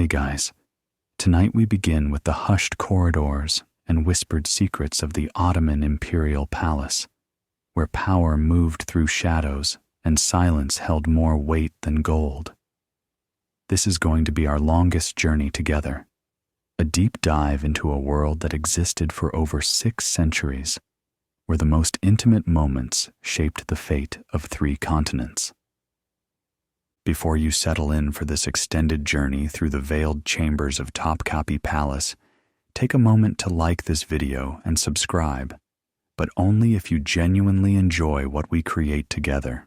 Hey guys, tonight we begin with the hushed corridors and whispered secrets of the Ottoman Imperial Palace, where power moved through shadows and silence held more weight than gold. This is going to be our longest journey together, a deep dive into a world that existed for over 6 centuries, where the most intimate moments shaped the fate of 3 continents. Before you settle in for this extended journey through the veiled chambers of Topkapi Palace, take a moment to like this video and subscribe, but only if you genuinely enjoy what we create together.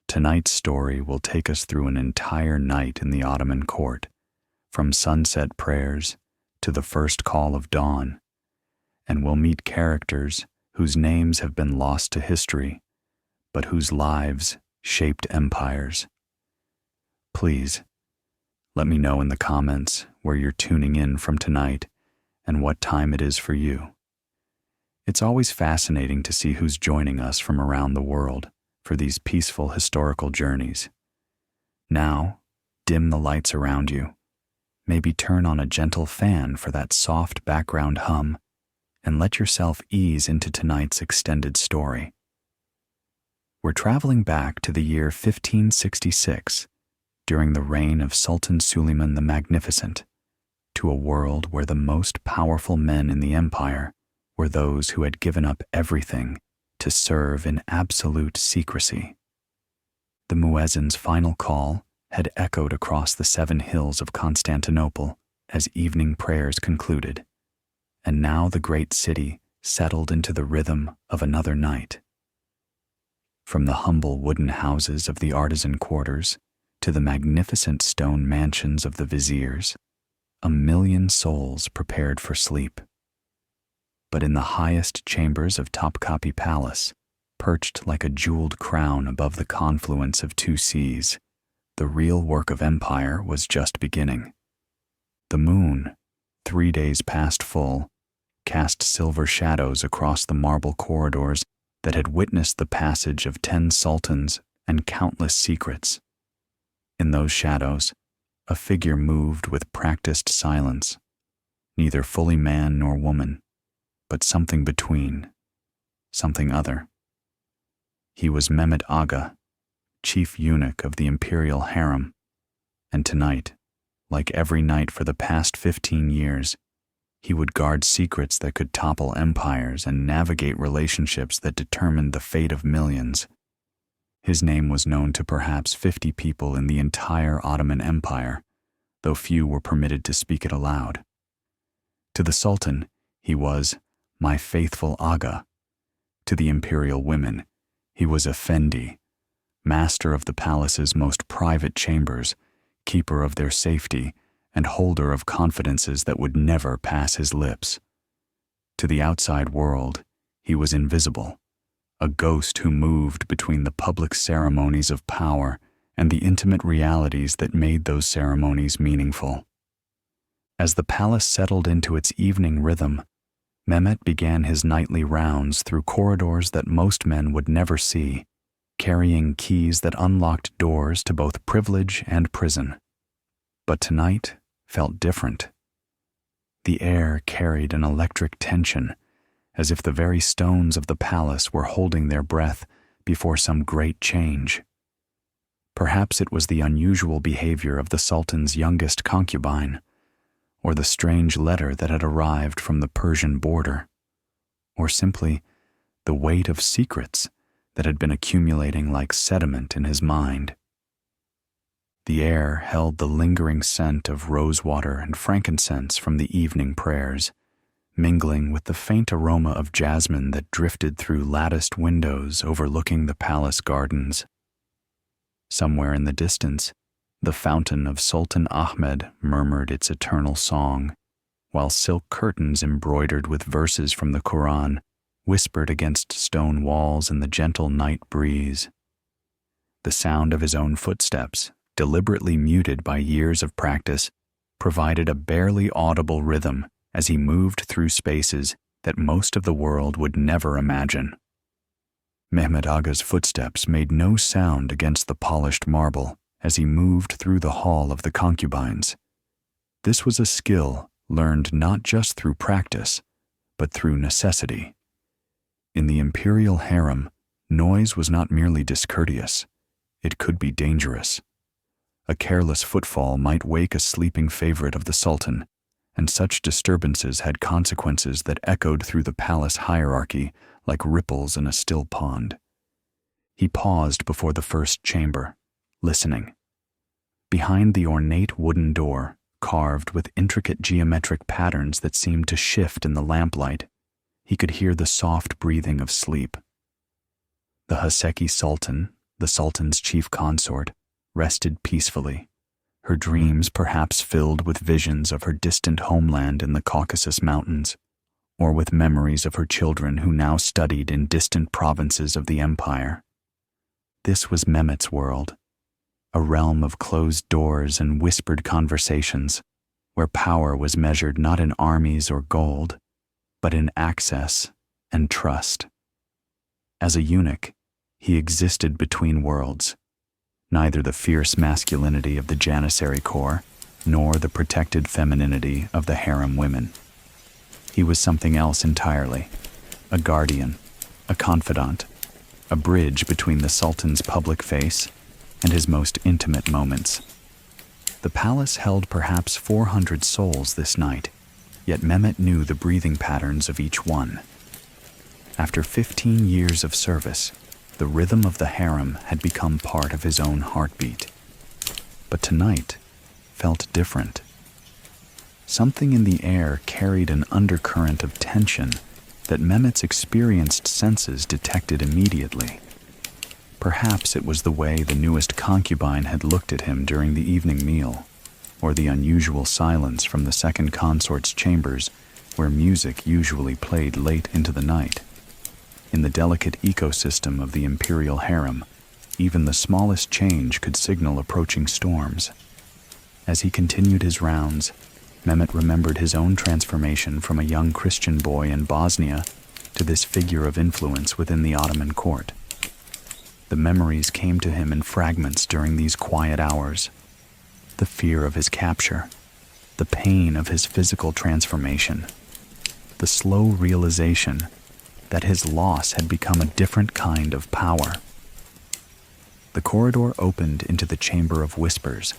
Tonight's story will take us through an entire night in the Ottoman court, from sunset prayers to the first call of dawn, and we'll meet characters whose names have been lost to history, but whose lives shaped empires. Please, let me know in the comments where you're tuning in from tonight and what time it is for you. It's always fascinating to see who's joining us from around the world for these peaceful historical journeys. Now, dim the lights around you. Maybe turn on a gentle fan for that soft background hum, and let yourself ease into tonight's extended story. We're traveling back to the year 1566, during the reign of Sultan Suleiman the Magnificent, to a world where the most powerful men in the empire were those who had given up everything to serve in absolute secrecy. The muezzin's final call had echoed across the 7 hills of Constantinople as evening prayers concluded, and now the great city settled into the rhythm of another night. From the humble wooden houses of the artisan quarters to the magnificent stone mansions of the viziers, 1,000,000 souls prepared for sleep. But in the highest chambers of Topkapi Palace, perched like a jeweled crown above the confluence of 2 seas, the real work of empire was just beginning. The moon, 3 days past full, cast silver shadows across the marble corridors that had witnessed the passage of 10 sultans and countless secrets. In those shadows, a figure moved with practiced silence, neither fully man nor woman, but something between, something other. He was Mehmet Agha, chief eunuch of the Imperial Harem, and tonight, like every night for the past 15 years, he would guard secrets that could topple empires and navigate relationships that determined the fate of millions. His name was known to perhaps 50 people in the entire Ottoman Empire, though few were permitted to speak it aloud. To the Sultan, he was "my faithful Agha." To the imperial women, he was Effendi, master of the palace's most private chambers, keeper of their safety, and holder of confidences that would never pass his lips. To the outside world, he was invisible, a ghost who moved between the public ceremonies of power and the intimate realities that made those ceremonies meaningful. As the palace settled into its evening rhythm, Mehmet began his nightly rounds through corridors that most men would never see, carrying keys that unlocked doors to both privilege and prison. But tonight felt different. The air carried an electric tension, as if the very stones of the palace were holding their breath before some great change. Perhaps it was the unusual behavior of the Sultan's youngest concubine, or the strange letter that had arrived from the Persian border, or simply the weight of secrets that had been accumulating like sediment in his mind. The air held the lingering scent of rosewater and frankincense from the evening prayers, mingling with the faint aroma of jasmine that drifted through latticed windows overlooking the palace gardens. Somewhere in the distance, the fountain of Sultan Ahmed murmured its eternal song, while silk curtains embroidered with verses from the Quran whispered against stone walls in the gentle night breeze. The sound of his own footsteps, deliberately muted by years of practice, provided a barely audible rhythm as he moved through spaces that most of the world would never imagine. Mehmet Agha's footsteps made no sound against the polished marble as he moved through the hall of the concubines. This was a skill learned not just through practice, but through necessity. In the imperial harem, noise was not merely discourteous, it could be dangerous. A careless footfall might wake a sleeping favorite of the sultan, and such disturbances had consequences that echoed through the palace hierarchy like ripples in a still pond. He paused before the first chamber, listening. Behind the ornate wooden door, carved with intricate geometric patterns that seemed to shift in the lamplight, he could hear the soft breathing of sleep. The Haseki Sultan, the Sultan's chief consort, rested peacefully, her dreams perhaps filled with visions of her distant homeland in the Caucasus Mountains, or with memories of her children who now studied in distant provinces of the empire. This was Mehmet's world, a realm of closed doors and whispered conversations, where power was measured not in armies or gold, but in access and trust. As a eunuch, he existed between worlds, neither the fierce masculinity of the Janissary corps nor the protected femininity of the harem women. He was something else entirely, a guardian, a confidant, a bridge between the Sultan's public face and his most intimate moments. The palace held perhaps 400 souls this night, yet Mehmet knew the breathing patterns of each one. After 15 years of service, the rhythm of the harem had become part of his own heartbeat. But tonight felt different. Something in the air carried an undercurrent of tension that Mehmet's experienced senses detected immediately. Perhaps it was the way the newest concubine had looked at him during the evening meal, or the unusual silence from the second consort's chambers, where music usually played late into the night. In the delicate ecosystem of the imperial harem, even the smallest change could signal approaching storms. As he continued his rounds, Mehmet remembered his own transformation from a young Christian boy in Bosnia to this figure of influence within the Ottoman court. The memories came to him in fragments during these quiet hours. The fear of his capture, the pain of his physical transformation, the slow realization that his loss had become a different kind of power. The corridor opened into the chamber of whispers,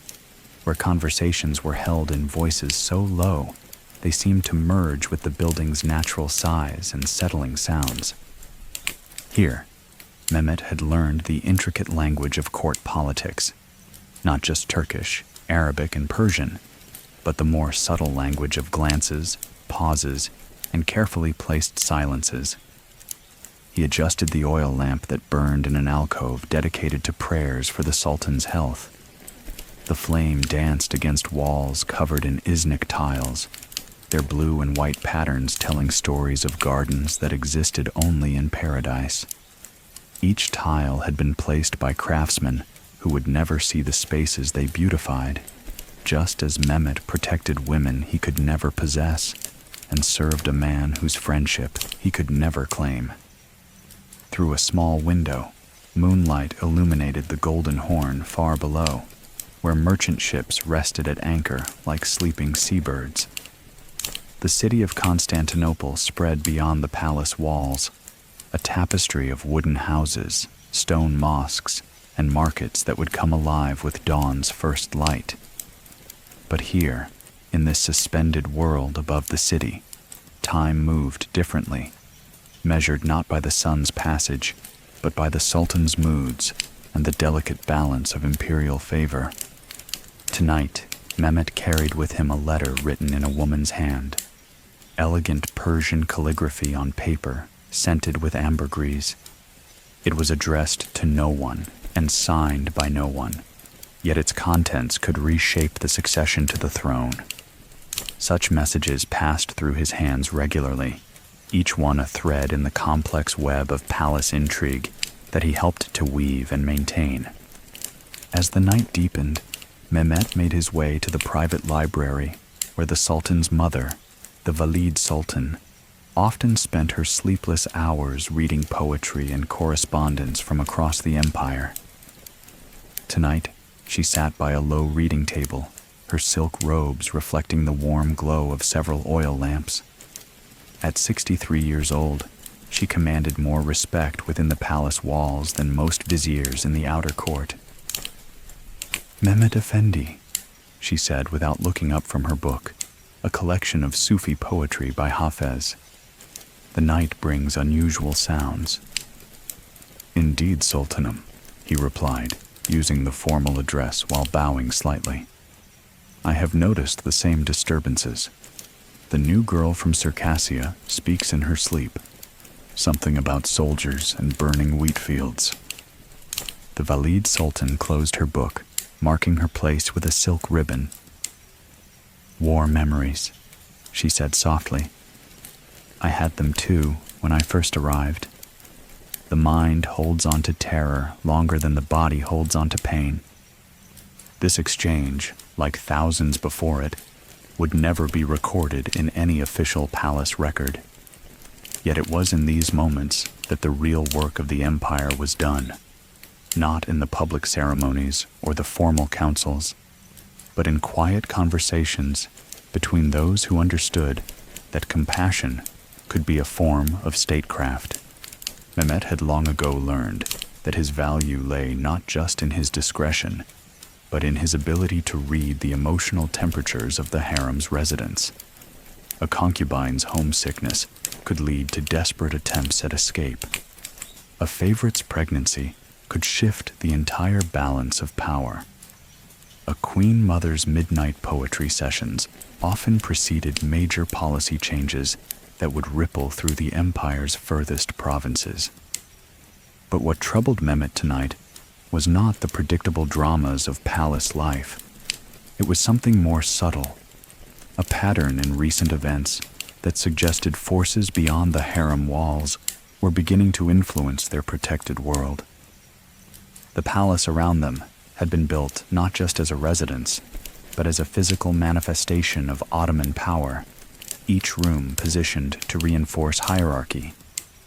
where conversations were held in voices so low they seemed to merge with the building's natural size and settling sounds. Here, Mehmet had learned the intricate language of court politics, not just Turkish, Arabic, and Persian, but the more subtle language of glances, pauses, and carefully placed silences. He adjusted the oil lamp that burned in an alcove dedicated to prayers for the Sultan's health. The flame danced against walls covered in Iznik tiles, their blue and white patterns telling stories of gardens that existed only in paradise. Each tile had been placed by craftsmen who would never see the spaces they beautified, just as Mehmet protected women he could never possess and served a man whose friendship he could never claim. Through a small window, moonlight illuminated the Golden Horn far below, where merchant ships rested at anchor like sleeping seabirds. The city of Constantinople spread beyond the palace walls, a tapestry of wooden houses, stone mosques, and markets that would come alive with dawn's first light. But here, in this suspended world above the city, time moved differently, measured not by the sun's passage, but by the Sultan's moods and the delicate balance of imperial favor. Tonight, Mehmet carried with him a letter written in a woman's hand, elegant Persian calligraphy on paper, scented with ambergris. It was addressed to no one and signed by no one, yet its contents could reshape the succession to the throne. Such messages passed through his hands regularly, each one a thread in the complex web of palace intrigue that he helped to weave and maintain. As the night deepened, Mehmet made his way to the private library where the Sultan's mother, the Valide Sultan, often spent her sleepless hours reading poetry and correspondence from across the empire. Tonight, She sat by a low reading table, her silk robes reflecting the warm glow of several oil lamps. At 63 years old, she commanded more respect within the palace walls than most viziers in the outer court. "Mehmet Effendi," she said without looking up from her book, a collection of Sufi poetry by Hafez. "The night brings unusual sounds." "Indeed, Sultanum," he replied, using the formal address while bowing slightly. "I have noticed the same disturbances. The new girl from Circassia speaks in her sleep. Something about soldiers and burning wheat fields." The Valid Sultan closed her book, marking her place with a silk ribbon. "War memories," she said softly. "I had them too when I first arrived. The mind holds on to terror longer than the body holds on to pain. This exchange, like thousands before it, would never be recorded in any official palace record. Yet it was in these moments that the real work of the empire was done, not in the public ceremonies or the formal councils, but in quiet conversations between those who understood that compassion could be a form of statecraft. Mehmet had long ago learned that his value lay not just in his discretion, but in his ability to read the emotional temperatures of the harem's residents. A concubine's homesickness could lead to desperate attempts at escape. A favorite's pregnancy could shift the entire balance of power. A queen mother's midnight poetry sessions often preceded major policy changes that would ripple through the empire's furthest provinces. But what troubled Mehmet tonight was not the predictable dramas of palace life. It was something more subtle, a pattern in recent events that suggested forces beyond the harem walls were beginning to influence their protected world. The palace around them had been built not just as a residence, but as a physical manifestation of Ottoman power, each room positioned to reinforce hierarchy,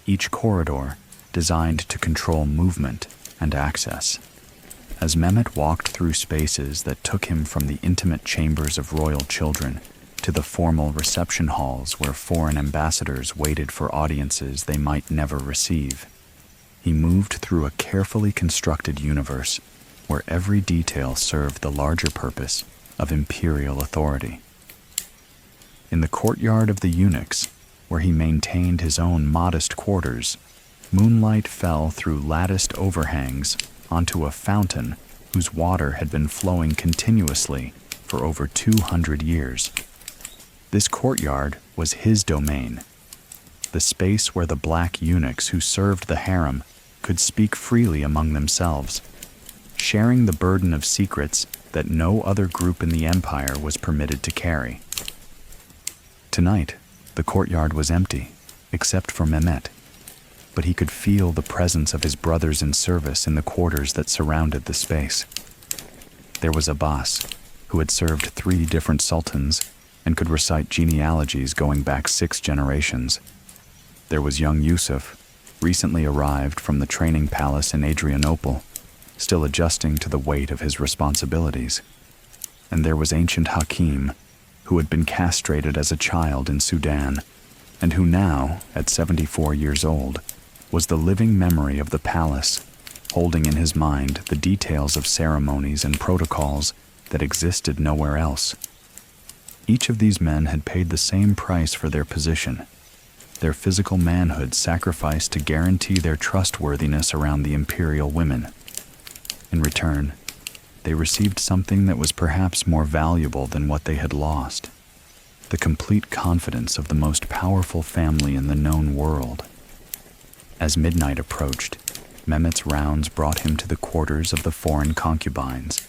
each corridor designed to control movement and access. As Mehmet walked through spaces that took him from the intimate chambers of royal children to the formal reception halls where foreign ambassadors waited for audiences they might never receive, he moved through a carefully constructed universe where every detail served the larger purpose of imperial authority. In the courtyard of the eunuchs, where he maintained his own modest quarters, moonlight fell through latticed overhangs onto a fountain whose water had been flowing continuously for over 200 years. This courtyard was his domain, the space where the black eunuchs who served the harem could speak freely among themselves, sharing the burden of secrets that no other group in the empire was permitted to carry. Tonight, the courtyard was empty, except for Mehmet, but he could feel the presence of his brothers in service in the quarters that surrounded the space. There was Abbas, who had served 3 different sultans and could recite genealogies going back 6 generations. There was young Yusuf, recently arrived from the training palace in Adrianople, still adjusting to the weight of his responsibilities. And there was ancient Hakim, who had been castrated as a child in Sudan, and who now, at 74 years old, was the living memory of the palace, holding in his mind the details of ceremonies and protocols that existed nowhere else. Each of these men had paid the same price for their position, their physical manhood sacrificed to guarantee their trustworthiness around the imperial women. In return, they received something that was perhaps more valuable than what they had lost: the complete confidence of the most powerful family in the known world. As midnight approached, Mehmet's rounds brought him to the quarters of the foreign concubines,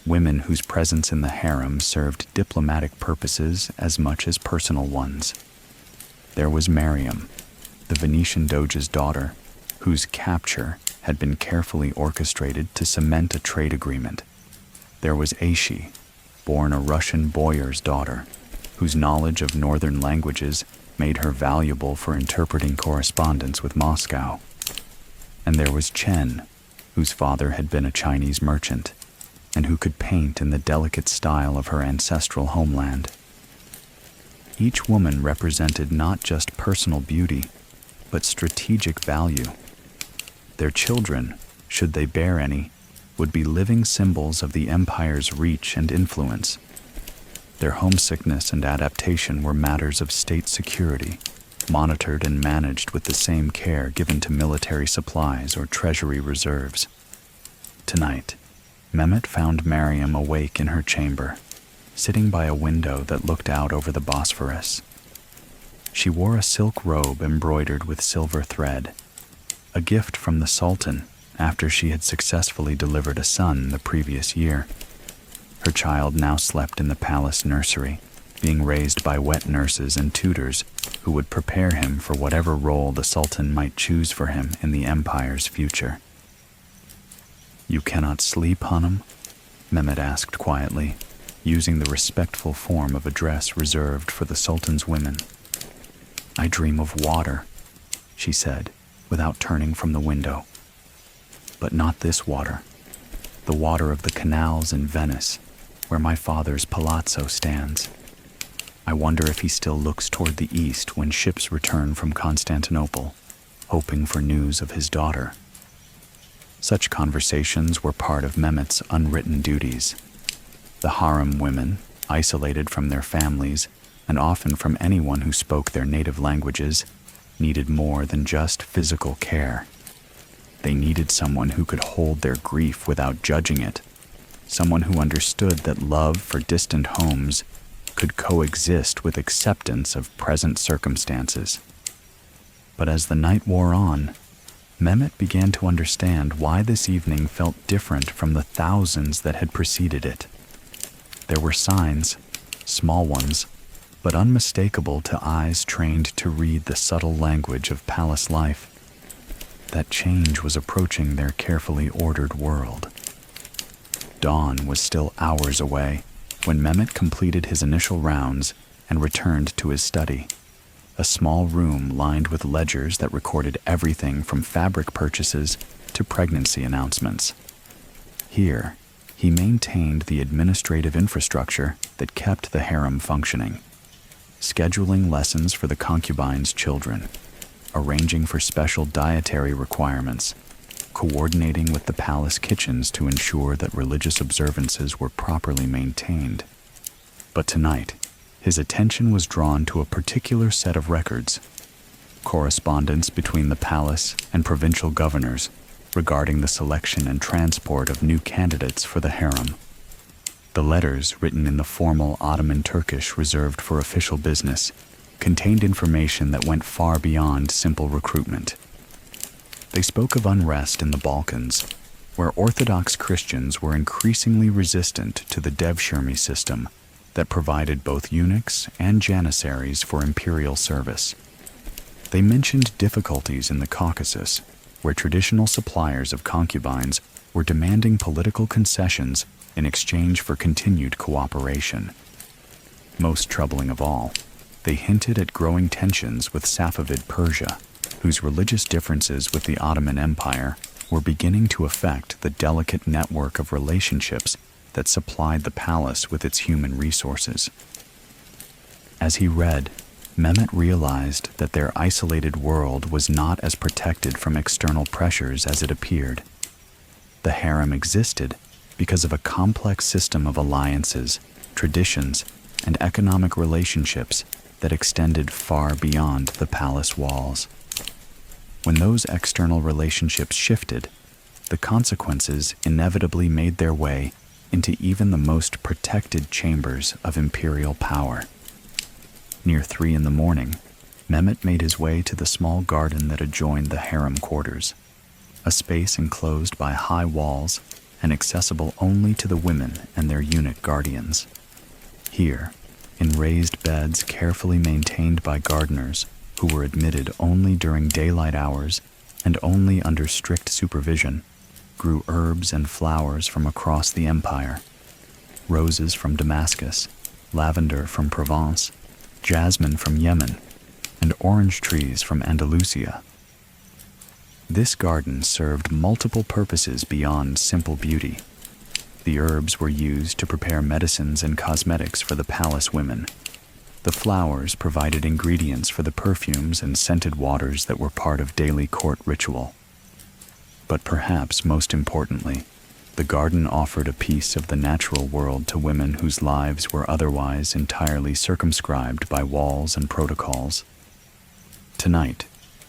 women whose presence in the harem served diplomatic purposes as much as personal ones. There was Mariam, the Venetian doge's daughter, whose capture had been carefully orchestrated to cement a trade agreement. There was Aishi, born a Russian boyar's daughter, whose knowledge of northern languages made her valuable for interpreting correspondence with Moscow. And there was Chen, whose father had been a Chinese merchant, and who could paint in the delicate style of her ancestral homeland. Each woman represented not just personal beauty, but strategic value. Their children, should they bear any, would be living symbols of the empire's reach and influence. Their homesickness and adaptation were matters of state security, monitored and managed with the same care given to military supplies or treasury reserves. Tonight, Mehmet found Mariam awake in her chamber, sitting by a window that looked out over the Bosphorus. She wore a silk robe embroidered with silver thread, a gift from the Sultan after she had successfully delivered a son the previous year. Her child now slept in the palace nursery, being raised by wet nurses and tutors who would prepare him for whatever role the Sultan might choose for him in the empire's future. "You cannot sleep, Hanım?" Mehmet asked quietly, using the respectful form of address reserved for the Sultan's women. "I dream of water," she said, without turning from the window. "But not this water, the water of the canals in Venice, where my father's palazzo stands. I wonder if he still looks toward the east when ships return from Constantinople, hoping for news of his daughter." Such conversations were part of Mehmet's unwritten duties. The harem women, isolated from their families and often from anyone who spoke their native languages, needed more than just physical care. They needed someone who could hold their grief without judging it, someone who understood that love for distant homes could coexist with acceptance of present circumstances. But as the night wore on, Mehmet began to understand why this evening felt different from the thousands that had preceded it. There were signs, small ones, but unmistakable to eyes trained to read the subtle language of palace life. That change was approaching their carefully ordered world. Dawn was still hours away when Mehmet completed his initial rounds and returned to his study, a small room lined with ledgers that recorded everything from fabric purchases to pregnancy announcements. Here, he maintained the administrative infrastructure that kept the harem functioning, scheduling lessons for the concubines' children, arranging for special dietary requirements, coordinating with the palace kitchens to ensure that religious observances were properly maintained. But tonight, his attention was drawn to a particular set of records, correspondence between the palace and provincial governors regarding the selection and transport of new candidates for the harem. The letters, written in the formal Ottoman Turkish reserved for official business, contained information that went far beyond simple recruitment. They spoke of unrest in the Balkans, where Orthodox Christians were increasingly resistant to the devshirme system that provided both eunuchs and janissaries for imperial service. They mentioned difficulties in the Caucasus, where traditional suppliers of concubines were demanding political concessions in exchange for continued cooperation. Most troubling of all, they hinted at growing tensions with Safavid Persia, whose religious differences with the Ottoman Empire were beginning to affect the delicate network of relationships that supplied the palace with its human resources. As he read, Mehmet realized that their isolated world was not as protected from external pressures as it appeared. The harem existed because of a complex system of alliances, traditions, and economic relationships that extended far beyond the palace walls. When those external relationships shifted, the consequences inevitably made their way into even the most protected chambers of imperial power. Near 3 a.m, Mehmet made his way to the small garden that adjoined the harem quarters, a space enclosed by high walls and accessible only to the women and their eunuch guardians. Here, in raised beds carefully maintained by gardeners who were admitted only during daylight hours and only under strict supervision, grew herbs and flowers from across the empire, roses from Damascus, lavender from Provence, jasmine from Yemen, and orange trees from Andalusia. This garden served multiple purposes beyond simple beauty. The herbs were used to prepare medicines and cosmetics for the palace women. The flowers provided ingredients for the perfumes and scented waters that were part of daily court ritual. But perhaps most importantly, the garden offered a piece of the natural world to women whose lives were otherwise entirely circumscribed by walls and protocols. Tonight,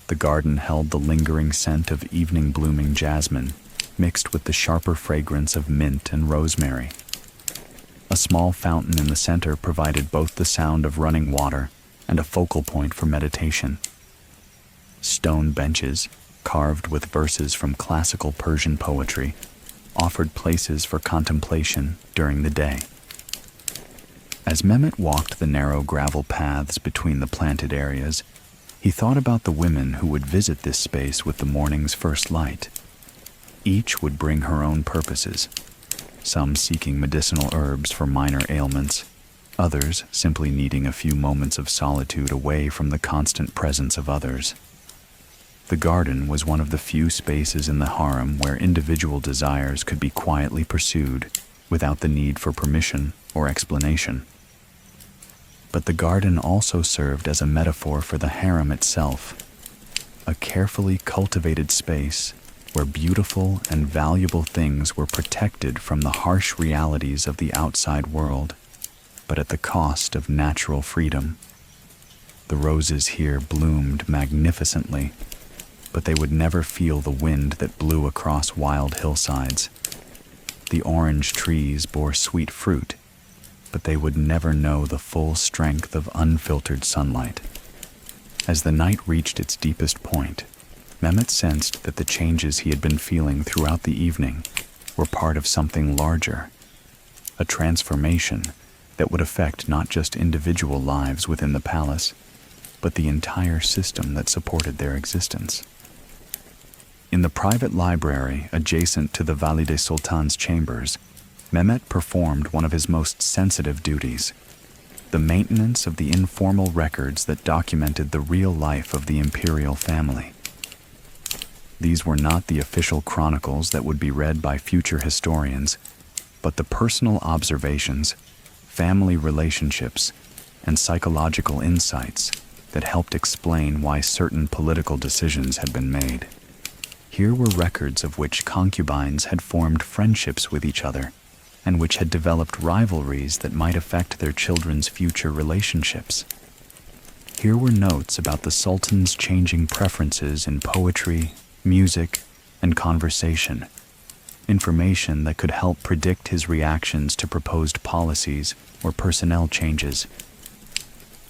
the garden held the lingering scent of evening blooming jasmine, mixed with the sharper fragrance of mint and rosemary. A small fountain in the center provided both the sound of running water and a focal point for meditation. Stone benches, carved with verses from classical Persian poetry, offered places for contemplation during the day. As Mehmet walked the narrow gravel paths between the planted areas, he thought about the women who would visit this space with the morning's first light. Each would bring her own purposes, some seeking medicinal herbs for minor ailments, others simply needing a few moments of solitude away from the constant presence of others. The garden was one of the few spaces in the harem where individual desires could be quietly pursued without the need for permission or explanation. But the garden also served as a metaphor for the harem itself, a carefully cultivated space where beautiful and valuable things were protected from the harsh realities of the outside world, but at the cost of natural freedom. The roses here bloomed magnificently, but they would never feel the wind that blew across wild hillsides. The orange trees bore sweet fruit, but they would never know the full strength of unfiltered sunlight. As the night reached its deepest point, Mehmet sensed that the changes he had been feeling throughout the evening were part of something larger, a transformation that would affect not just individual lives within the palace, but the entire system that supported their existence. In the private library adjacent to the Valide Sultan's chambers, Mehmet performed one of his most sensitive duties, the maintenance of the informal records that documented the real life of the imperial family. These were not the official chronicles that would be read by future historians, but the personal observations, family relationships, and psychological insights that helped explain why certain political decisions had been made. Here were records of which concubines had formed friendships with each other, and which had developed rivalries that might affect their children's future relationships. Here were notes about the Sultan's changing preferences in poetry, music, and conversation, information that could help predict his reactions to proposed policies or personnel changes.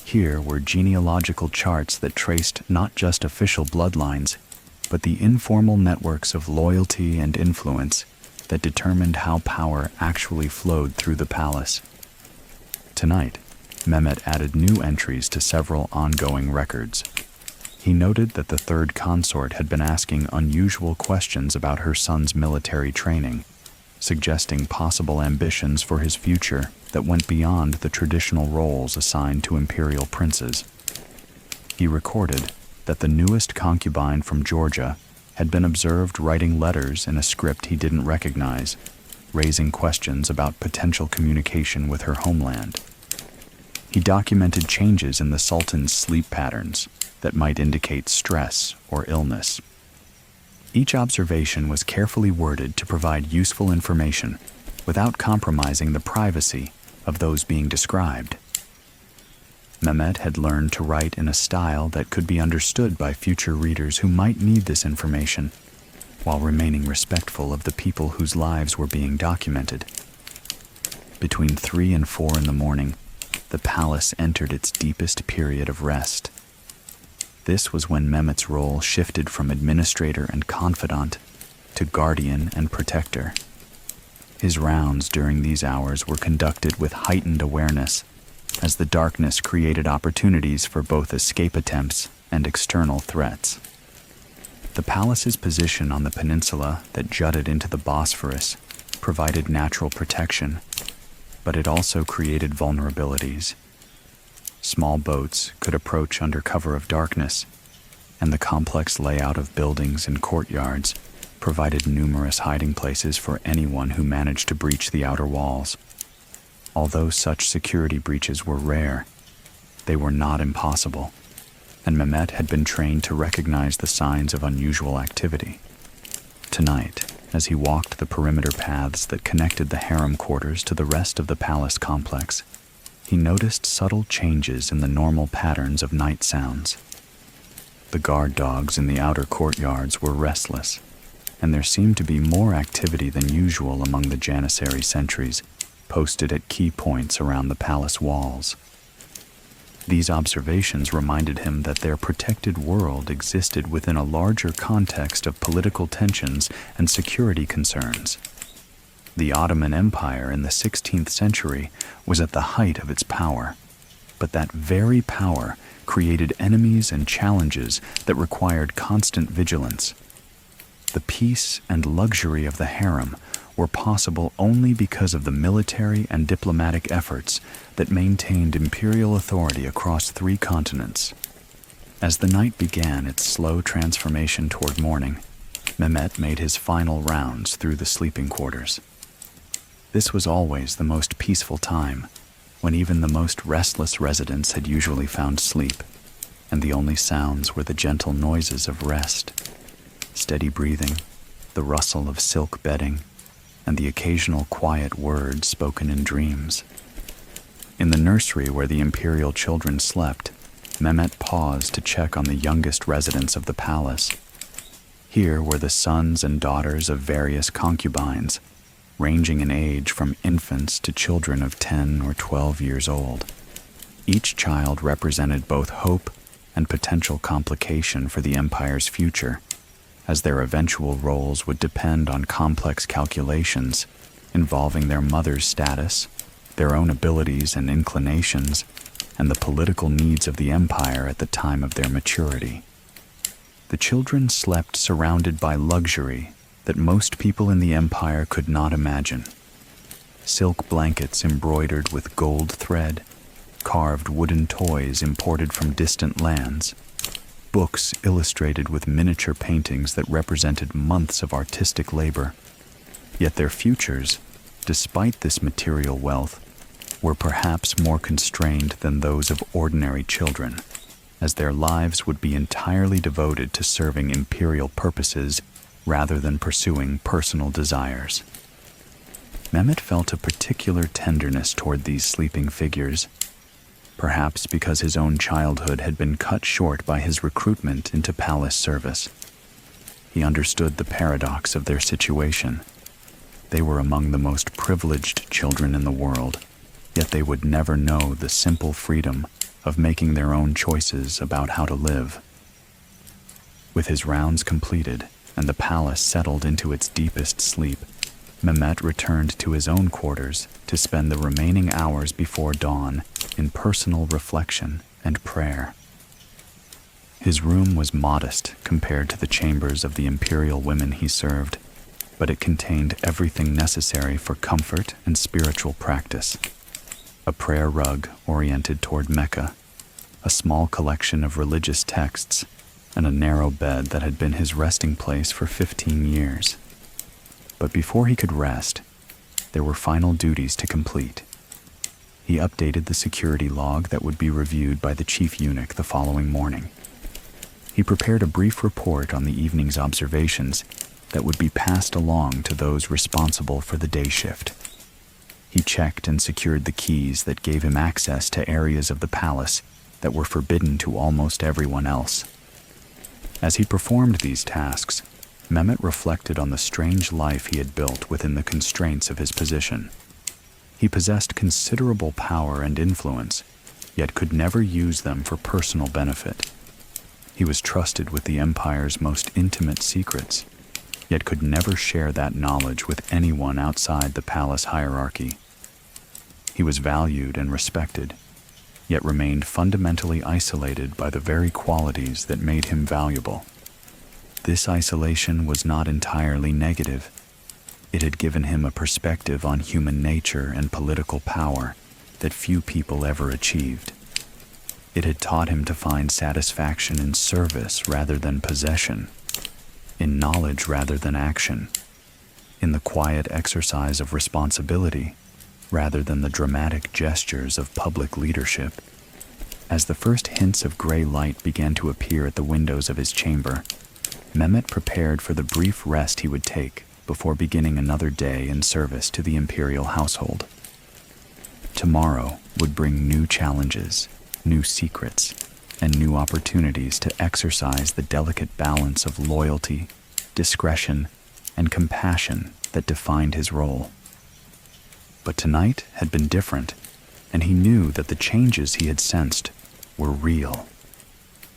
Here were genealogical charts that traced not just official bloodlines, but the informal networks of loyalty and influence that determined how power actually flowed through the palace. Tonight, Mehmet added new entries to several ongoing records. He noted that the third consort had been asking unusual questions about her son's military training, suggesting possible ambitions for his future that went beyond the traditional roles assigned to imperial princes. He recorded that the newest concubine from Georgia had been observed writing letters in a script he didn't recognize, raising questions about potential communication with her homeland. He documented changes in the Sultan's sleep patterns that might indicate stress or illness. Each observation was carefully worded to provide useful information without compromising the privacy of those being described. Mehmet had learned to write in a style that could be understood by future readers who might need this information, while remaining respectful of the people whose lives were being documented. Between 3 and 4 in the morning, the palace entered its deepest period of rest. This was when Mehmet's role shifted from administrator and confidant to guardian and protector. His rounds during these hours were conducted with heightened awareness, as the darkness created opportunities for both escape attempts and external threats. The palace's position on the peninsula that jutted into the Bosphorus provided natural protection, but it also created vulnerabilities. Small boats could approach under cover of darkness, and the complex layout of buildings and courtyards provided numerous hiding places for anyone who managed to breach the outer walls. Although such security breaches were rare, they were not impossible, and Mehmet had been trained to recognize the signs of unusual activity. Tonight, as he walked the perimeter paths that connected the harem quarters to the rest of the palace complex, he noticed subtle changes in the normal patterns of night sounds. The guard dogs in the outer courtyards were restless, and there seemed to be more activity than usual among the Janissary sentries posted at key points around the palace walls. These observations reminded him that their protected world existed within a larger context of political tensions and security concerns. The Ottoman Empire in the 16th century was at the height of its power, but that very power created enemies and challenges that required constant vigilance. The peace and luxury of the harem were possible only because of the military and diplomatic efforts that maintained imperial authority across 3 continents. As the night began its slow transformation toward morning, Mehmet made his final rounds through the sleeping quarters. This was always the most peaceful time, when even the most restless residents had usually found sleep, and the only sounds were the gentle noises of rest, steady breathing, the rustle of silk bedding, and the occasional quiet words spoken in dreams. In the nursery where the imperial children slept, Mehmet paused to check on the youngest residents of the palace. Here were the sons and daughters of various concubines, ranging in age from infants to children of 10 or 12 years old. Each child represented both hope and potential complication for the empire's future, as their eventual roles would depend on complex calculations involving their mother's status, their own abilities and inclinations, and the political needs of the empire at the time of their maturity. The children slept surrounded by luxury that most people in the empire could not imagine. Silk blankets embroidered with gold thread, carved wooden toys imported from distant lands, books illustrated with miniature paintings that represented months of artistic labor. Yet their futures, despite this material wealth, were perhaps more constrained than those of ordinary children, as their lives would be entirely devoted to serving imperial purposes rather than pursuing personal desires. Mehmet felt a particular tenderness toward these sleeping figures, perhaps because his own childhood had been cut short by his recruitment into palace service. He understood the paradox of their situation. They were among the most privileged children in the world, yet they would never know the simple freedom of making their own choices about how to live. With his rounds completed and the palace settled into its deepest sleep, Mehmet returned to his own quarters to spend the remaining hours before dawn in personal reflection and prayer. His room was modest compared to the chambers of the imperial women he served, but it contained everything necessary for comfort and spiritual practice. A prayer rug oriented toward Mecca, a small collection of religious texts, and a narrow bed that had been his resting place for 15 years. But before he could rest, there were final duties to complete. He updated the security log that would be reviewed by the chief eunuch the following morning. He prepared a brief report on the evening's observations that would be passed along to those responsible for the day shift. He checked and secured the keys that gave him access to areas of the palace that were forbidden to almost everyone else. As he performed these tasks, Mehmet reflected on the strange life he had built within the constraints of his position. He possessed considerable power and influence, yet could never use them for personal benefit. He was trusted with the empire's most intimate secrets, yet could never share that knowledge with anyone outside the palace hierarchy. He was valued and respected, yet remained fundamentally isolated by the very qualities that made him valuable. This isolation was not entirely negative. It had given him a perspective on human nature and political power that few people ever achieved. It had taught him to find satisfaction in service rather than possession. in knowledge rather than action, in the quiet exercise of responsibility rather than the dramatic gestures of public leadership. As the first hints of gray light began to appear at the windows of his chamber, Mehmet prepared for the brief rest he would take before beginning another day in service to the imperial household. Tomorrow would bring new challenges, new secrets, and new opportunities to exercise the delicate balance of loyalty, discretion, and compassion that defined his role. But tonight had been different, and he knew that the changes he had sensed were real.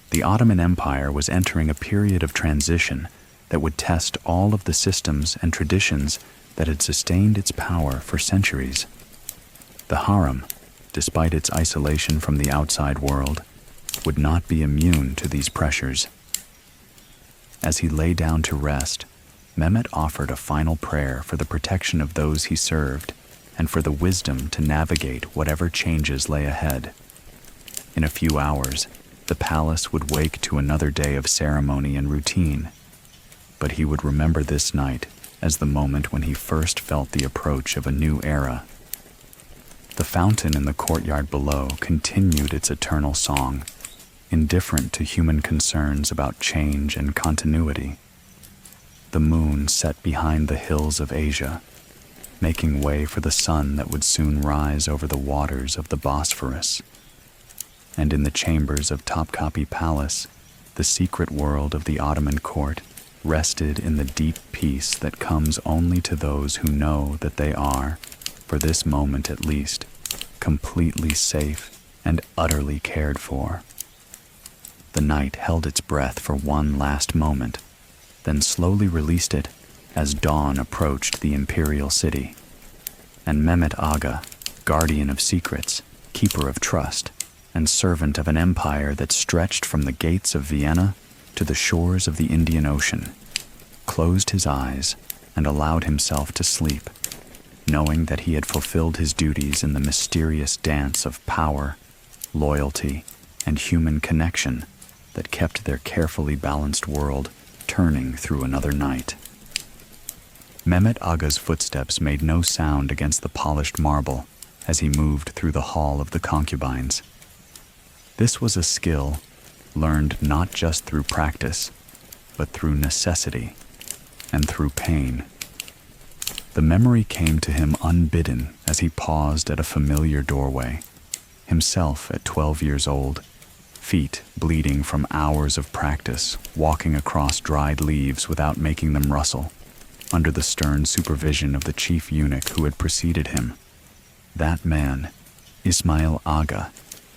The Ottoman Empire was entering a period of transition that would test all of the systems and traditions that had sustained its power for centuries. The Harem, despite its isolation from the outside world, would not be immune to these pressures. As he lay down to rest, Mehmet offered a final prayer for the protection of those he served and for the wisdom to navigate whatever changes lay ahead. In a few hours, the palace would wake to another day of ceremony and routine, but he would remember this night as the moment when he first felt the approach of a new era. The fountain in the courtyard below continued its eternal song, indifferent to human concerns about change and continuity. The moon set behind the hills of Asia, making way for the sun that would soon rise over the waters of the Bosphorus. And in the chambers of Topkapi Palace, the secret world of the Ottoman court rested in the deep peace that comes only to those who know that they are, for this moment at least, completely safe and utterly cared for. The night held its breath for one last moment, then slowly released it as dawn approached the imperial city. And Mehmet Agha, guardian of secrets, keeper of trust, and servant of an empire that stretched from the gates of Vienna to the shores of the Indian Ocean, closed his eyes and allowed himself to sleep, knowing that he had fulfilled his duties in the mysterious dance of power, loyalty, and human connection that kept their carefully balanced world turning through another night. Mehmet Agha's footsteps made no sound against the polished marble as he moved through the hall of the concubines. This was a skill learned not just through practice, but through necessity and through pain. The memory came to him unbidden as he paused at a familiar doorway, himself at 12 years old, feet bleeding from hours of practice, walking across dried leaves without making them rustle, under the stern supervision of the chief eunuch who had preceded him. That man, Ismail Agha,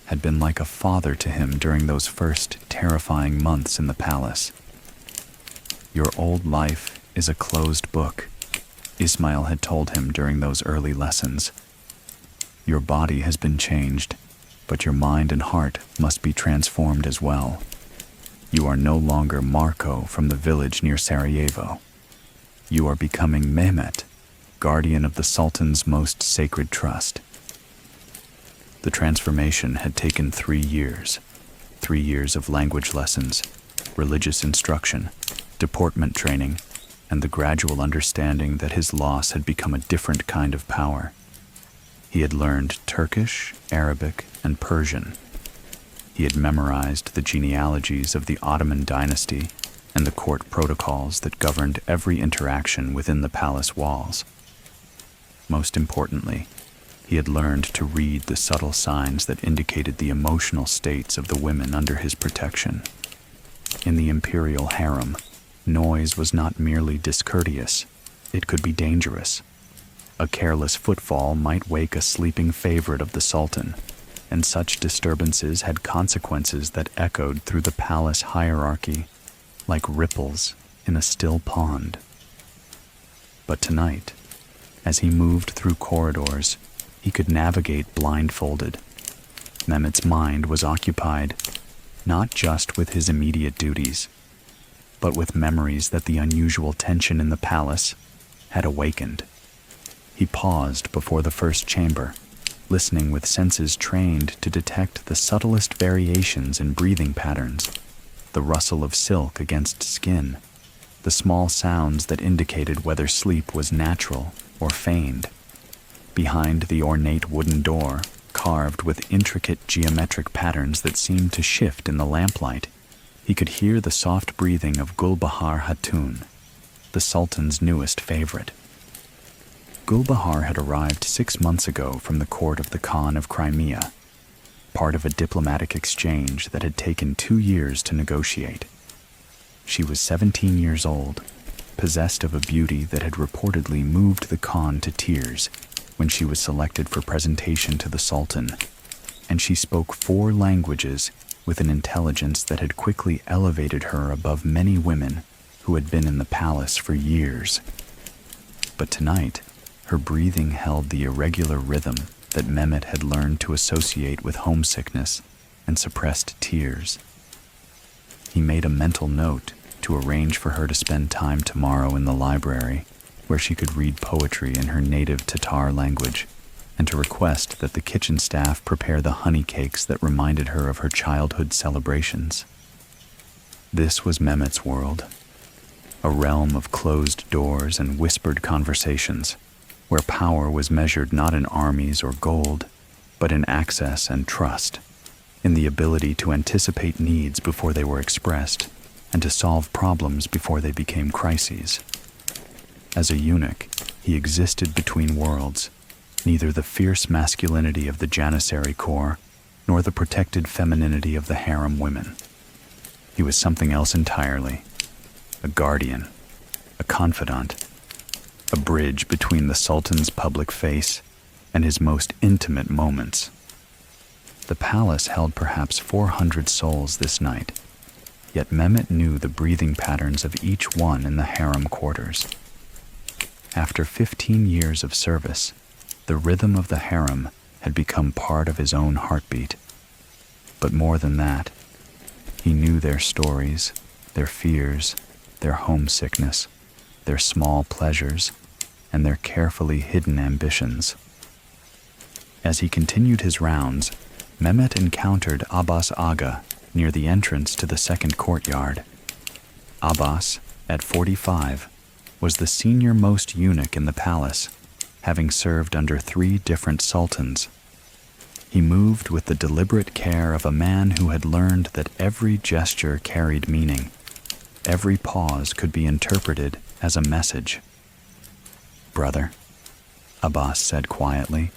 had been like a father to him during those first terrifying months in the palace. "Your old life is a closed book," Ismail had told him during those early lessons. "Your body has been changed, but your mind and heart must be transformed as well. You are no longer Marco from the village near Sarajevo. You are becoming Mehmet, guardian of the Sultan's most sacred trust." The transformation had taken 3 years. 3 years of language lessons, religious instruction, deportment training, and the gradual understanding that his loss had become a different kind of power. He had learned Turkish, Arabic, and Persian. He had memorized the genealogies of the Ottoman dynasty and the court protocols that governed every interaction within the palace walls. Most importantly, he had learned to read the subtle signs that indicated the emotional states of the women under his protection. In the Imperial Harem, noise was not merely discourteous, it could be dangerous. A careless footfall might wake a sleeping favorite of the Sultan, and such disturbances had consequences that echoed through the palace hierarchy like ripples in a still pond. But tonight, as he moved through corridors, he could navigate blindfolded. Mehmet's mind was occupied not just with his immediate duties, but with memories that the unusual tension in the palace had awakened. He paused before the first chamber, listening with senses trained to detect the subtlest variations in breathing patterns, the rustle of silk against skin, the small sounds that indicated whether sleep was natural or feigned. Behind the ornate wooden door, carved with intricate geometric patterns that seemed to shift in the lamplight, he could hear the soft breathing of Gulbahar Hatun, the Sultan's newest favorite. Gulbahar had arrived 6 months ago from the court of the Khan of Crimea, part of a diplomatic exchange that had taken 2 years to negotiate. She was 17 years old, possessed of a beauty that had reportedly moved the Khan to tears when she was selected for presentation to the Sultan, and she spoke 4 languages with an intelligence that had quickly elevated her above many women who had been in the palace for years. But tonight, her breathing held the irregular rhythm that Mehmet had learned to associate with homesickness and suppressed tears. He made a mental note to arrange for her to spend time tomorrow in the library, where she could read poetry in her native Tatar language, and to request that the kitchen staff prepare the honey cakes that reminded her of her childhood celebrations. This was Mehmet's world, a realm of closed doors and whispered conversations, where power was measured not in armies or gold, but in access and trust, in the ability to anticipate needs before they were expressed, and to solve problems before they became crises. As a eunuch, he existed between worlds, neither the fierce masculinity of the Janissary corps nor the protected femininity of the harem women. He was something else entirely, a guardian, a confidant, a bridge between the Sultan's public face and his most intimate moments. The palace held perhaps 400 souls this night, yet Mehmet knew the breathing patterns of each one in the harem quarters. After 15 years of service, the rhythm of the harem had become part of his own heartbeat. But more than that, he knew their stories, their fears, their homesickness, their small pleasures, and their carefully hidden ambitions. As he continued his rounds, Mehmet encountered Abbas Agha near the entrance to the second courtyard. Abbas, at 45, was the senior-most eunuch in the palace, having served under 3 different sultans. He moved with the deliberate care of a man who had learned that every gesture carried meaning. Every pause could be interpreted as a message. "Brother," Abbas said quietly,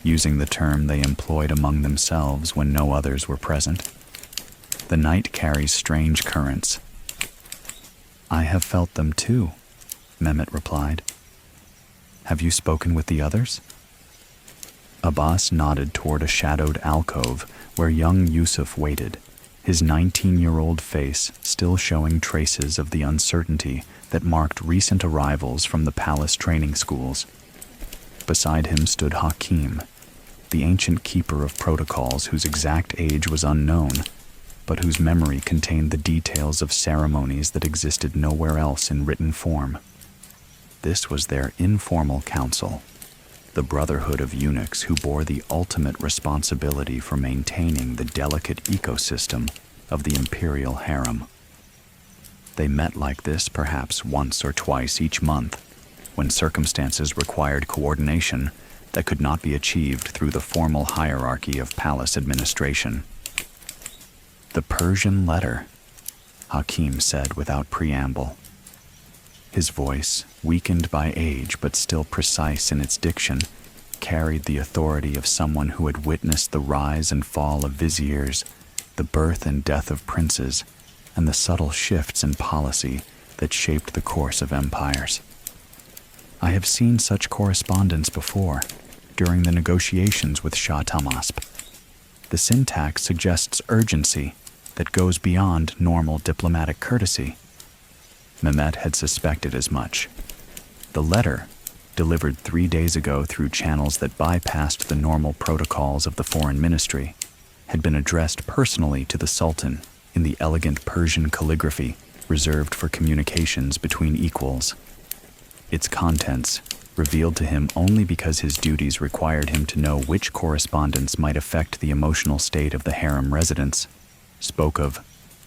using the term they employed among themselves when no others were present. "The night carries strange currents." "I have felt them too," Mehmet replied. "Have you spoken with the others?" Abbas nodded toward a shadowed alcove where young Yusuf waited, his 19-year-old face still showing traces of the uncertainty that marked recent arrivals from the palace training schools. Beside him stood Hakim, the ancient keeper of protocols whose exact age was unknown, but whose memory contained the details of ceremonies that existed nowhere else in written form. This was their informal council, the Brotherhood of Eunuchs, who bore the ultimate responsibility for maintaining the delicate ecosystem of the Imperial Harem. They met like this perhaps once or twice each month, when circumstances required coordination that could not be achieved through the formal hierarchy of palace administration. "The Persian letter," Hakim said without preamble. His voice, weakened by age but still precise in its diction, carried the authority of someone who had witnessed the rise and fall of viziers, the birth and death of princes, and the subtle shifts in policy that shaped the course of empires. "I have seen such correspondence before, during the negotiations with Shah Tahmasp. The syntax suggests urgency that goes beyond normal diplomatic courtesy." Mehmet had suspected as much. The letter, delivered 3 days ago through channels that bypassed the normal protocols of the foreign ministry, had been addressed personally to the Sultan in the elegant Persian calligraphy reserved for communications between equals. Its contents, revealed to him only because his duties required him to know which correspondence might affect the emotional state of the harem residents, spoke of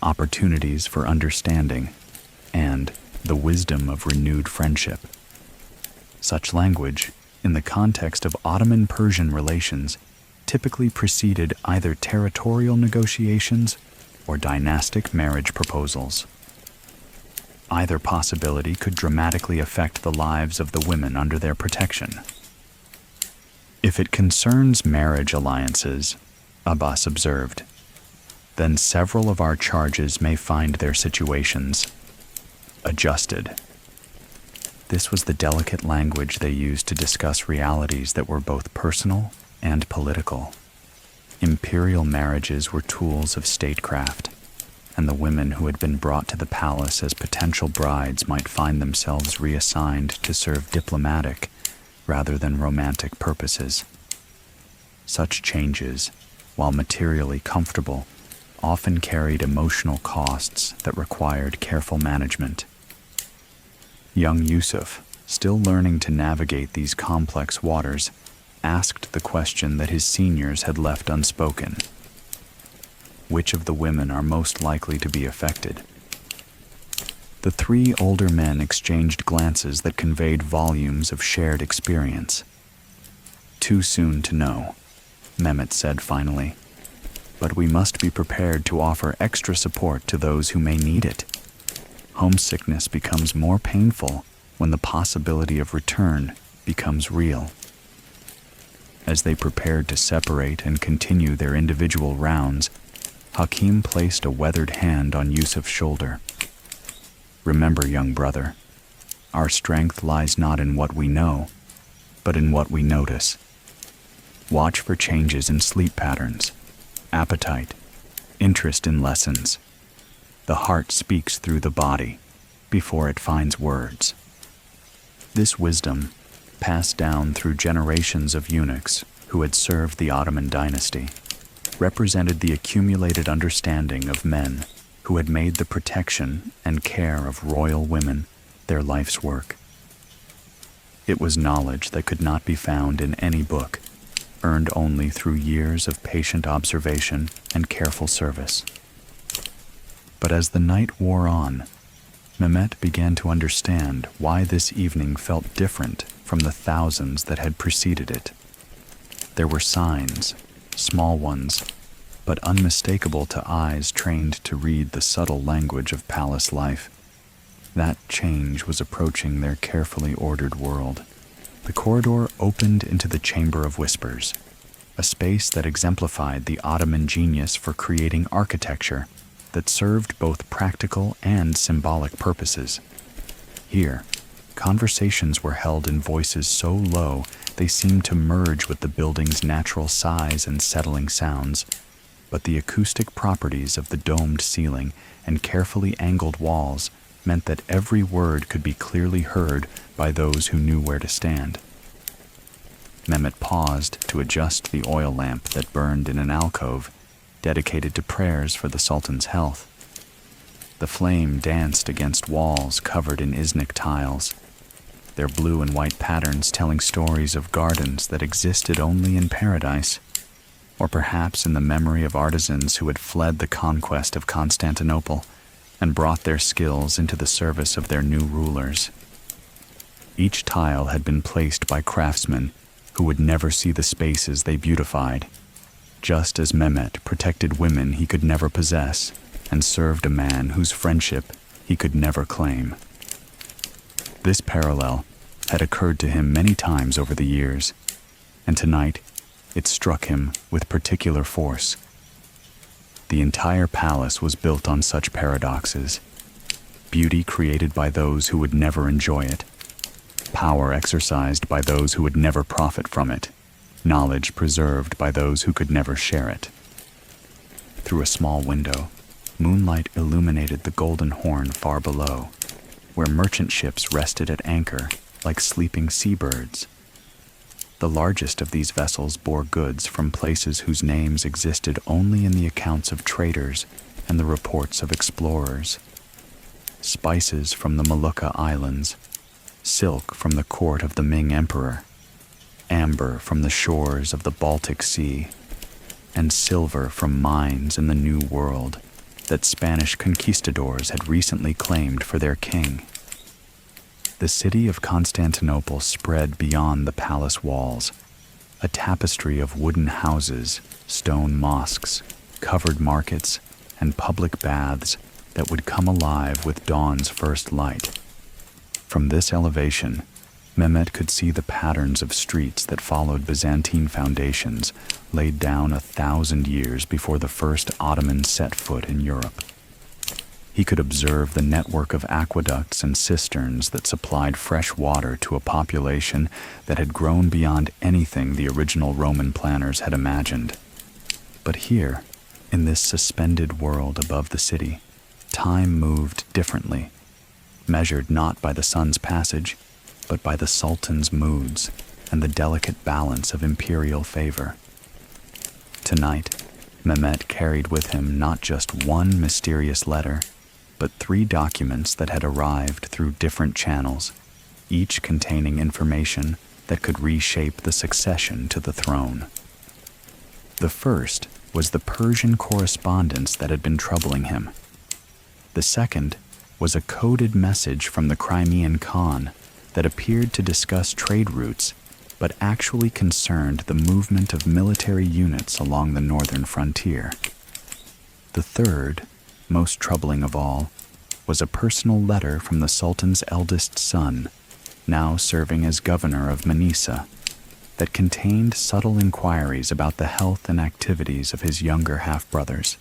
opportunities for understanding and the wisdom of renewed friendship. Such language, in the context of Ottoman-Persian relations, typically preceded either territorial negotiations or dynastic marriage proposals. Either possibility could dramatically affect the lives of the women under their protection. If it concerns marriage alliances, Abbas observed, then several of our charges may find their situations adjusted. This was the delicate language they used to discuss realities that were both personal and political. Imperial marriages were tools of statecraft, and the women who had been brought to the palace as potential brides might find themselves reassigned to serve diplomatic rather than romantic purposes. Such changes, while materially comfortable, often carried emotional costs that required careful management. Young Yusuf, still learning to navigate these complex waters, asked the question that his seniors had left unspoken. Which of the women are most likely to be affected? The three older men exchanged glances that conveyed volumes of shared experience. Too soon to know, Mehmet said finally, but we must be prepared to offer extra support to those who may need it. Homesickness becomes more painful when the possibility of return becomes real. As they prepared to separate and continue their individual rounds, Hakim placed a weathered hand on Yusuf's shoulder. Remember, young brother, our strength lies not in what we know, but in what we notice. Watch for changes in sleep patterns, appetite, interest in lessons. The heart speaks through the body before it finds words. This wisdom, passed down through generations of eunuchs who had served the Ottoman dynasty, represented the accumulated understanding of men who had made the protection and care of royal women their life's work. It was knowledge that could not be found in any book, earned only through years of patient observation and careful service. But as the night wore on, Mehmet began to understand why this evening felt different from the thousands that had preceded it. There were signs, small ones, but unmistakable to eyes trained to read the subtle language of palace life. That change was approaching their carefully ordered world. The corridor opened into the Chamber of Whispers, a space that exemplified the Ottoman genius for creating architecture that served both practical and symbolic purposes. Here, conversations were held in voices so low they seemed to merge with the building's natural size and settling sounds, but the acoustic properties of the domed ceiling and carefully angled walls meant that every word could be clearly heard by those who knew where to stand. Mehmet paused to adjust the oil lamp that burned in an alcove dedicated to prayers for the Sultan's health. The flame danced against walls covered in Iznik tiles, their blue and white patterns telling stories of gardens that existed only in paradise, or perhaps in the memory of artisans who had fled the conquest of Constantinople and brought their skills into the service of their new rulers. Each tile had been placed by craftsmen who would never see the spaces they beautified, just as Mehmet protected women he could never possess and served a man whose friendship he could never claim. This parallel had occurred to him many times over the years, and tonight it struck him with particular force. The entire palace was built on such paradoxes: beauty created by those who would never enjoy it, power exercised by those who would never profit from it, knowledge preserved by those who could never share it. Through a small window, moonlight illuminated the Golden Horn far below, where merchant ships rested at anchor like sleeping seabirds. The largest of these vessels bore goods from places whose names existed only in the accounts of traders and the reports of explorers. Spices from the Molucca Islands, silk from the court of the Ming Emperor, amber from the shores of the Baltic Sea, and silver from mines in the New World that Spanish conquistadors had recently claimed for their king. the city of Constantinople spread beyond the palace walls, a tapestry of wooden houses, stone mosques, covered markets, and public baths that would come alive with dawn's first light. From this elevation, Mehmet could see the patterns of streets that followed Byzantine foundations laid down 1,000 years before the first Ottomans set foot in Europe. He could observe the network of aqueducts and cisterns that supplied fresh water to a population that had grown beyond anything the original Roman planners had imagined. But here, in this suspended world above the city, time moved differently, measured not by the sun's passage, but by the Sultan's moods and the delicate balance of imperial favor. Tonight, Mehmet carried with him not just one mysterious letter, but 3 documents that had arrived through different channels, each containing information that could reshape the succession to the throne. The first was the Persian correspondence that had been troubling him. The second was a coded message from the Crimean Khan that appeared to discuss trade routes, but actually concerned the movement of military units along the northern frontier. The third, most troubling of all, was a personal letter from the Sultan's eldest son, now serving as governor of Manisa, that contained subtle inquiries about the health and activities of his younger half-brothers.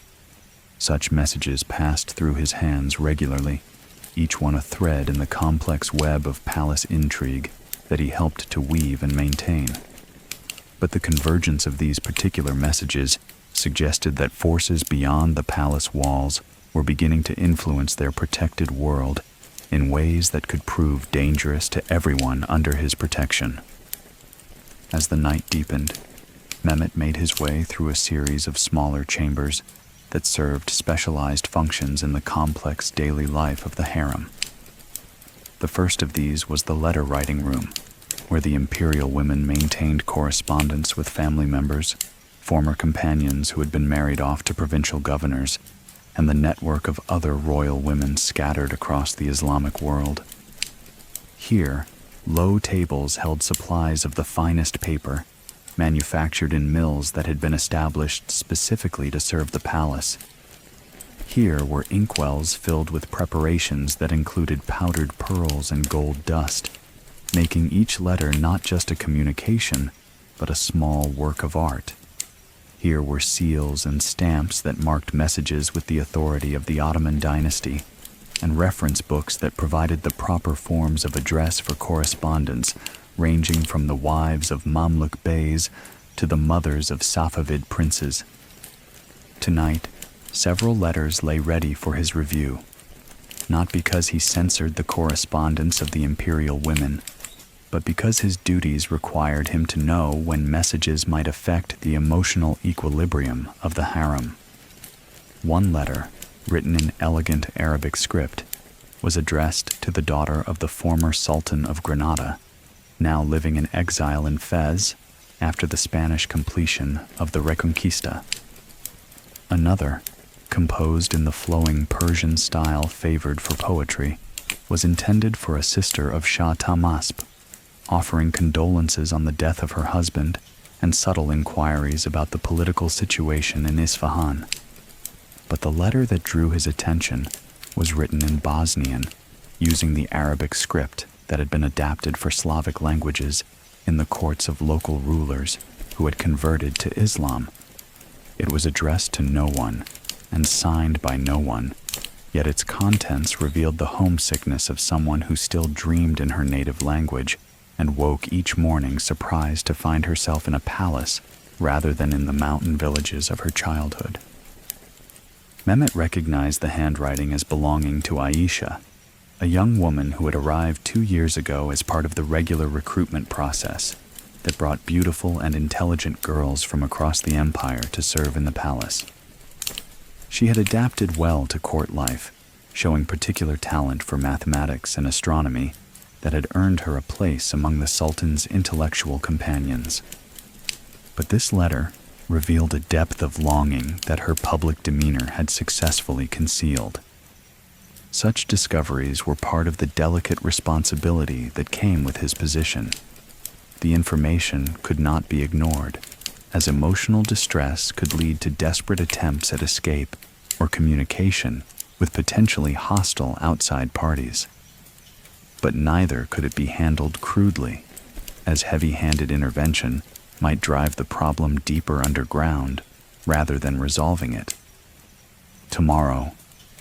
Such messages passed through his hands regularly, each one a thread in the complex web of palace intrigue that he helped to weave and maintain. But the convergence of these particular messages suggested that forces beyond the palace walls were beginning to influence their protected world in ways that could prove dangerous to everyone under his protection. As the night deepened, Mehmet made his way through a series of smaller chambers that served specialized functions in the complex daily life of the harem. The first of these was the letter-writing room, where the imperial women maintained correspondence with family members, former companions who had been married off to provincial governors, and the network of other royal women scattered across the Islamic world. Here, low tables held supplies of the finest paper, manufactured in mills that had been established specifically to serve the palace. Here were inkwells filled with preparations that included powdered pearls and gold dust, making each letter not just a communication, but a small work of art. Here were seals and stamps that marked messages with the authority of the Ottoman dynasty, and reference books that provided the proper forms of address for correspondence, ranging from the wives of Mamluk beys to the mothers of Safavid princes. Tonight, several letters lay ready for his review, not because he censored the correspondence of the imperial women, but because his duties required him to know when messages might affect the emotional equilibrium of the harem. One letter, written in elegant Arabic script, was addressed to the daughter of the former Sultan of Granada, now living in exile in Fez after the Spanish completion of the Reconquista. Another, composed in the flowing Persian style favored for poetry, was intended for a sister of Shah Tahmasp, offering condolences on the death of her husband and subtle inquiries about the political situation in Isfahan. But the letter that drew his attention was written in Bosnian, using the Arabic script that had been adapted for Slavic languages in the courts of local rulers who had converted to Islam. It was addressed to no one and signed by no one, yet its contents revealed the homesickness of someone who still dreamed in her native language and woke each morning surprised to find herself in a palace rather than in the mountain villages of her childhood. Mehmet recognized the handwriting as belonging to Aisha, a young woman who had arrived 2 years ago as part of the regular recruitment process that brought beautiful and intelligent girls from across the empire to serve in the palace. She had adapted well to court life, showing particular talent for mathematics and astronomy that had earned her a place among the Sultan's intellectual companions. But this letter revealed a depth of longing that her public demeanor had successfully concealed. Such discoveries were part of the delicate responsibility that came with his position. The information could not be ignored, as emotional distress could lead to desperate attempts at escape or communication with potentially hostile outside parties. But neither could it be handled crudely, as heavy-handed intervention might drive the problem deeper underground rather than resolving it. Tomorrow,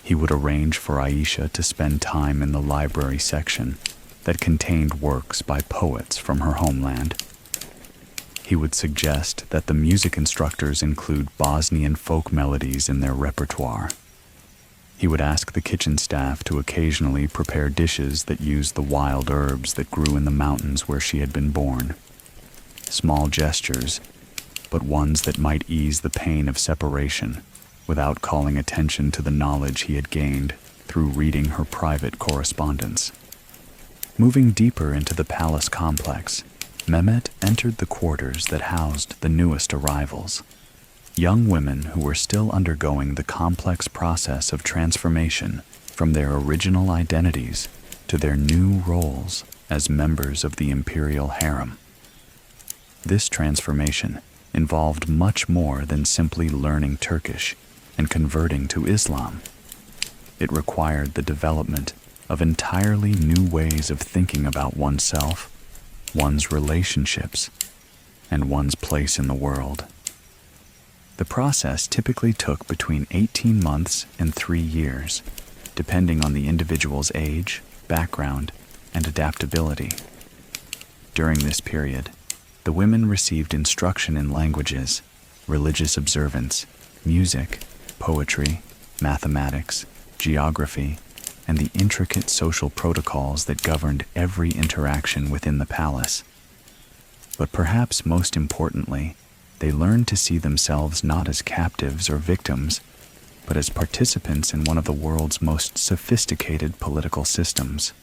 he would arrange for Aisha to spend time in the library section that contained works by poets from her homeland. He would suggest that the music instructors include Bosnian folk melodies in their repertoire. He would ask the kitchen staff to occasionally prepare dishes that used the wild herbs that grew in the mountains where she had been born. Small gestures, but ones that might ease the pain of separation without calling attention to the knowledge he had gained through reading her private correspondence. Moving deeper into the palace complex, Mehmet entered the quarters that housed the newest arrivals. Young women who were still undergoing the complex process of transformation from their original identities to their new roles as members of the Imperial Harem. This transformation involved much more than simply learning Turkish and converting to Islam. It required the development of entirely new ways of thinking about oneself, one's relationships, and one's place in the world. The process typically took between 18 months and 3 years, depending on the individual's age, background, and adaptability. During this period, the women received instruction in languages, religious observance, music, poetry, mathematics, geography, and the intricate social protocols that governed every interaction within the palace. But perhaps most importantly, they learned to see themselves not as captives or victims, but as participants in one of the world's most sophisticated political systems.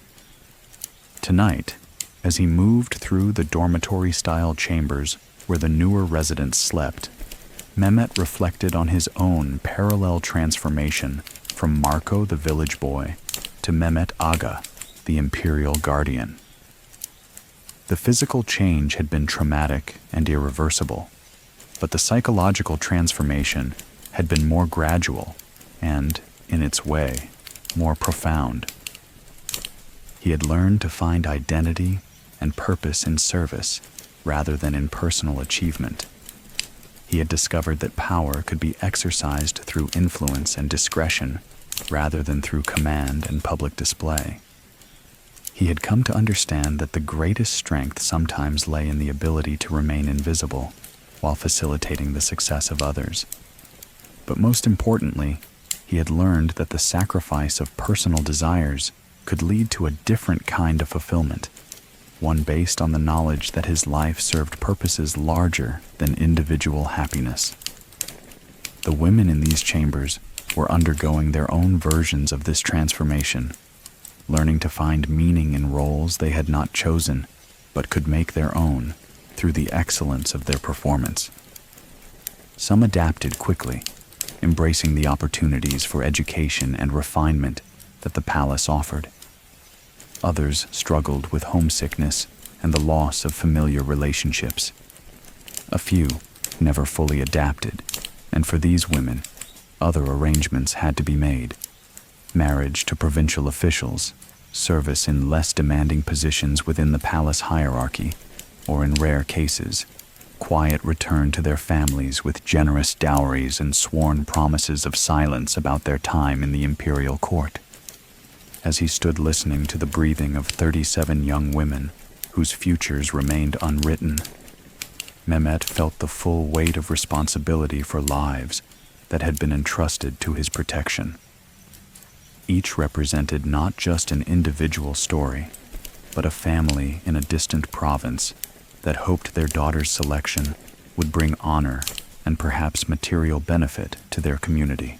Tonight, as he moved through the dormitory-style chambers where the newer residents slept, Mehmet reflected on his own parallel transformation from Marco the village boy to Mehmet Agha, the imperial guardian. The physical change had been traumatic and irreversible, but the psychological transformation had been more gradual and, in its way, more profound. He had learned to find identity and purpose in service rather than in personal achievement. He had discovered that power could be exercised through influence and discretion rather than through command and public display. He had come to understand that the greatest strength sometimes lay in the ability to remain invisible while facilitating the success of others. But most importantly, he had learned that the sacrifice of personal desires could lead to a different kind of fulfillment, one based on the knowledge that his life served purposes larger than individual happiness. The women in these chambers were undergoing their own versions of this transformation, learning to find meaning in roles they had not chosen but could make their own through the excellence of their performance. Some adapted quickly, embracing the opportunities for education and refinement that the palace offered. Others struggled with homesickness and the loss of familiar relationships. A few never fully adapted, and for these women, other arrangements had to be made. Marriage to provincial officials, service in less demanding positions within the palace hierarchy, or in rare cases, quiet return to their families with generous dowries and sworn promises of silence about their time in the imperial court. As he stood listening to the breathing of 37 young women whose futures remained unwritten, Mehmet felt the full weight of responsibility for lives that had been entrusted to his protection. Each represented not just an individual story, but a family in a distant province that hoped their daughter's selection would bring honor and perhaps material benefit to their community.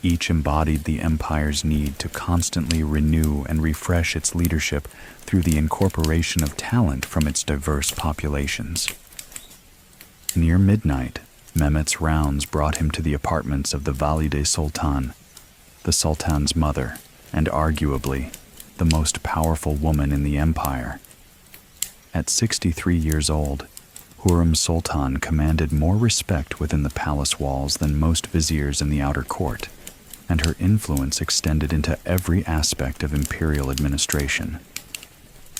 Each embodied the empire's need to constantly renew and refresh its leadership through the incorporation of talent from its diverse populations. Near midnight, Mehmet's rounds brought him to the apartments of the Valide Sultan, the Sultan's mother, and arguably the most powerful woman in the empire. At 63 years old, Hürrem Sultan commanded more respect within the palace walls than most viziers in the outer court, and her influence extended into every aspect of imperial administration.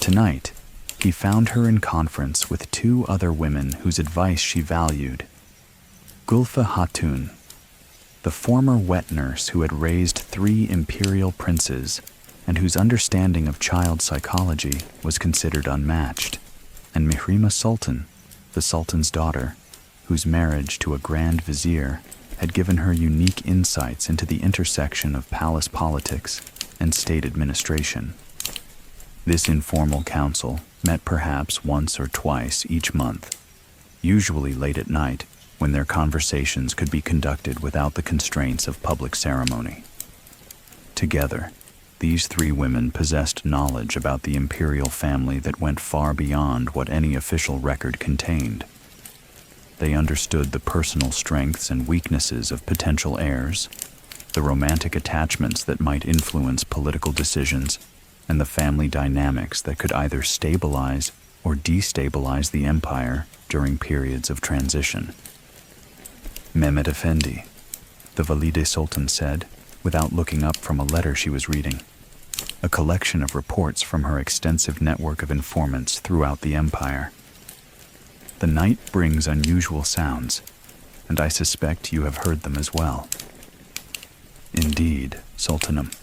Tonight, he found her in conference with two other women whose advice she valued. Gülfe Hatun, the former wet nurse who had raised 3 imperial princes and whose understanding of child psychology was considered unmatched, and Mihrimah Sultan, the Sultan's daughter, whose marriage to a grand vizier had given her unique insights into the intersection of palace politics and state administration. This informal council met perhaps once or twice each month, usually late at night when their conversations could be conducted without the constraints of public ceremony. Together, these 3 women possessed knowledge about the imperial family that went far beyond what any official record contained. They understood the personal strengths and weaknesses of potential heirs, the romantic attachments that might influence political decisions, and the family dynamics that could either stabilize or destabilize the empire during periods of transition. Mehmet Efendi, the Valide Sultan said, without looking up from a letter she was reading, a collection of reports from her extensive network of informants throughout the empire. The night brings unusual sounds, and I suspect you have heard them as well. Indeed, Sultanum,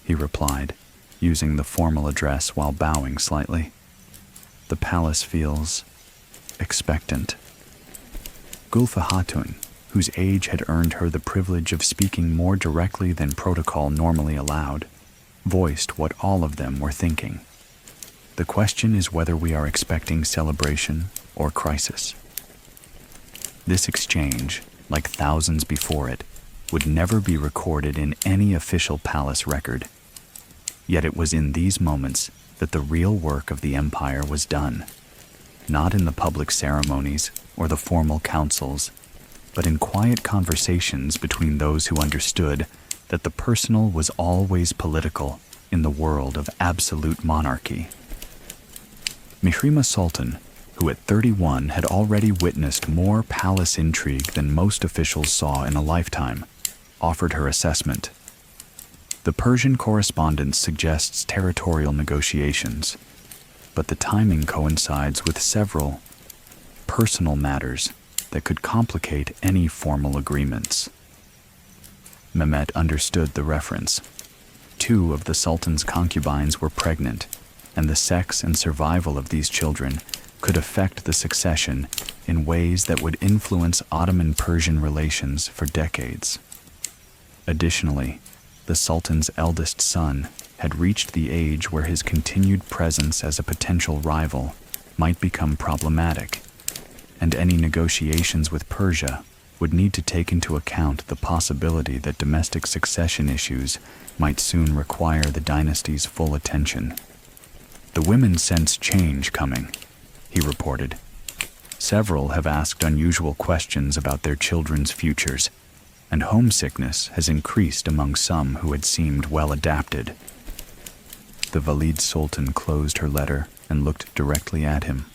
he replied, using the formal address while bowing slightly. The palace feels expectant. Gülfe Hatun, whose age had earned her the privilege of speaking more directly than protocol normally allowed, voiced what all of them were thinking. The question is whether we are expecting celebration or crisis. This exchange, like thousands before it, would never be recorded in any official palace record. Yet it was in these moments that the real work of the empire was done, not in the public ceremonies or the formal councils, but in quiet conversations between those who understood that the personal was always political in the world of absolute monarchy. Mihrimah Sultan, who at 31 had already witnessed more palace intrigue than most officials saw in a lifetime, offered her assessment. The Persian correspondence suggests territorial negotiations, but the timing coincides with several personal matters that could complicate any formal agreements. Mehmet understood the reference. 2 of the Sultan's concubines were pregnant, and the sex and survival of these children could affect the succession in ways that would influence Ottoman-Persian relations for decades. Additionally, the Sultan's eldest son had reached the age where his continued presence as a potential rival might become problematic, and any negotiations with Persia would need to take into account the possibility that domestic succession issues might soon require the dynasty's full attention. The women sense change coming, he reported. Several have asked unusual questions about their children's futures, and homesickness has increased among some who had seemed well adapted. The Valide Sultan closed her letter and looked directly at him.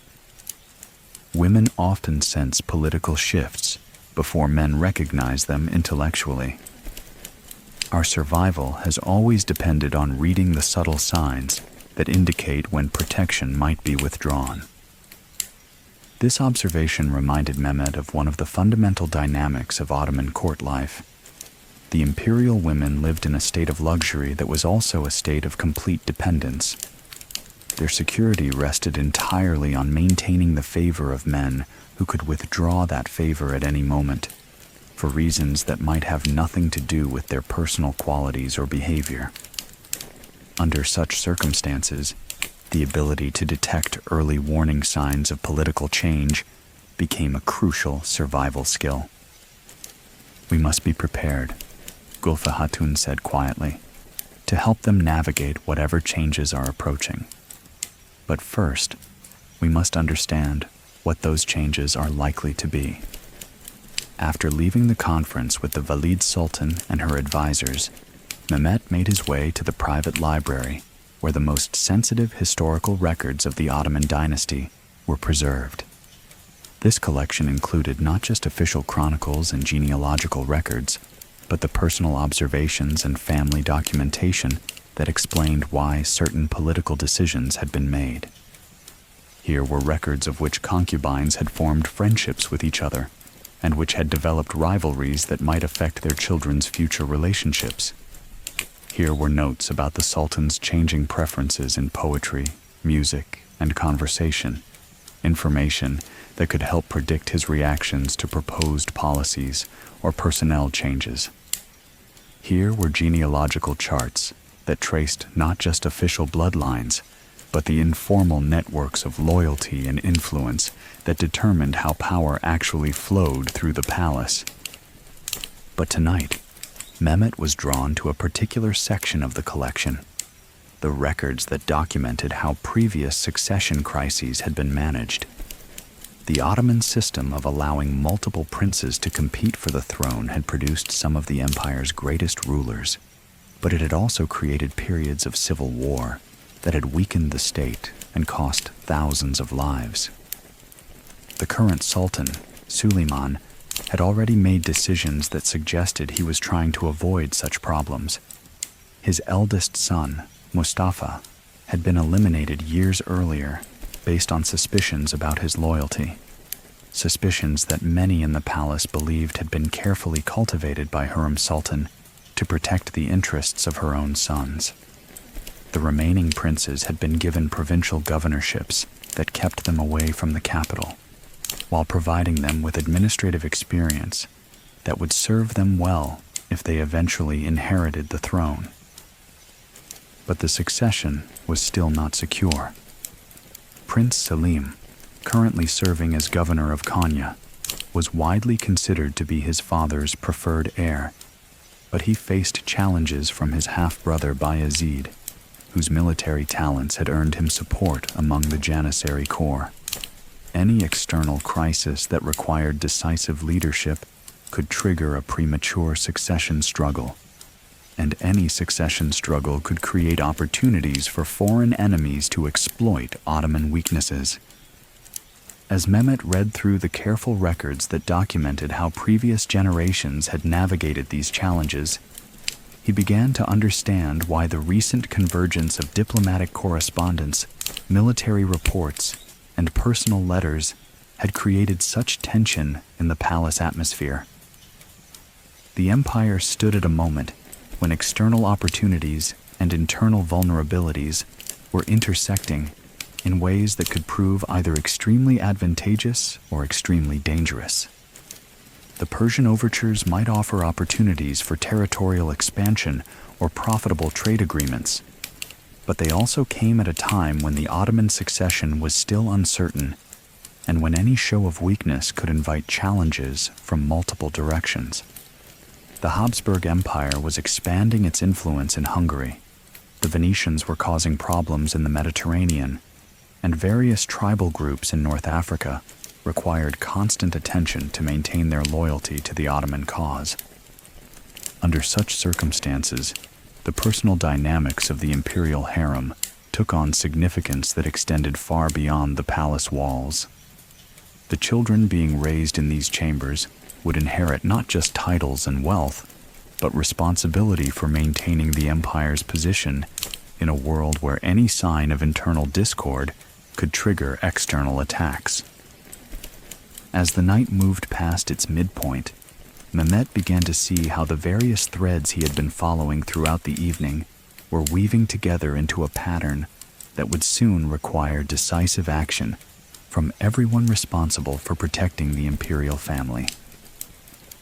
Women often sense political shifts before men recognize them intellectually. Our survival has always depended on reading the subtle signs that indicate when protection might be withdrawn. This observation reminded Mehmet of one of the fundamental dynamics of Ottoman court life. The imperial women lived in a state of luxury that was also a state of complete dependence. Their security rested entirely on maintaining the favor of men who could withdraw that favor at any moment, for reasons that might have nothing to do with their personal qualities or behavior. Under such circumstances, the ability to detect early warning signs of political change became a crucial survival skill. We must be prepared, Gülfe Hatun said quietly, to help them navigate whatever changes are approaching. But first, we must understand what those changes are likely to be. After leaving the conference with the Valide Sultan and her advisors, Mehmet made his way to the private library where the most sensitive historical records of the Ottoman dynasty were preserved. This collection included not just official chronicles and genealogical records, but the personal observations and family documentation that explained why certain political decisions had been made. Here were records of which concubines had formed friendships with each other, and which had developed rivalries that might affect their children's future relationships. Here were notes about the Sultan's changing preferences in poetry, music, and conversation, information that could help predict his reactions to proposed policies or personnel changes. Here were genealogical charts that traced not just official bloodlines, but the informal networks of loyalty and influence that determined how power actually flowed through the palace. But tonight, Mehmet was drawn to a particular section of the collection, the records that documented how previous succession crises had been managed. The Ottoman system of allowing multiple princes to compete for the throne had produced some of the empire's greatest rulers, but it had also created periods of civil war that had weakened the state and cost thousands of lives. The current sultan, Suleiman, had already made decisions that suggested he was trying to avoid such problems. His eldest son, Mustafa, had been eliminated years earlier based on suspicions about his loyalty, suspicions that many in the palace believed had been carefully cultivated by Hurrem Sultan to protect the interests of her own sons. The remaining princes had been given provincial governorships that kept them away from the capital, while providing them with administrative experience that would serve them well if they eventually inherited the throne. But the succession was still not secure. Prince Selim, currently serving as governor of Konya, was widely considered to be his father's preferred heir, but he faced challenges from his half-brother Bayezid, whose military talents had earned him support among the Janissary Corps. Any external crisis that required decisive leadership could trigger a premature succession struggle, and any succession struggle could create opportunities for foreign enemies to exploit Ottoman weaknesses. As Mehmet read through the careful records that documented how previous generations had navigated these challenges, he began to understand why the recent convergence of diplomatic correspondence, military reports, and personal letters had created such tension in the palace atmosphere. The empire stood at a moment when external opportunities and internal vulnerabilities were intersecting in ways that could prove either extremely advantageous or extremely dangerous. The Persian overtures might offer opportunities for territorial expansion or profitable trade agreements, but they also came at a time when the Ottoman succession was still uncertain and when any show of weakness could invite challenges from multiple directions. The Habsburg Empire was expanding its influence in Hungary. The Venetians were causing problems in the Mediterranean, and various tribal groups in North Africa required constant attention to maintain their loyalty to the Ottoman cause. Under such circumstances, the personal dynamics of the imperial harem took on significance that extended far beyond the palace walls. The children being raised in these chambers would inherit not just titles and wealth, but responsibility for maintaining the empire's position in a world where any sign of internal discord could trigger external attacks. As the night moved past its midpoint, Mehmet began to see how the various threads he had been following throughout the evening were weaving together into a pattern that would soon require decisive action from everyone responsible for protecting the imperial family.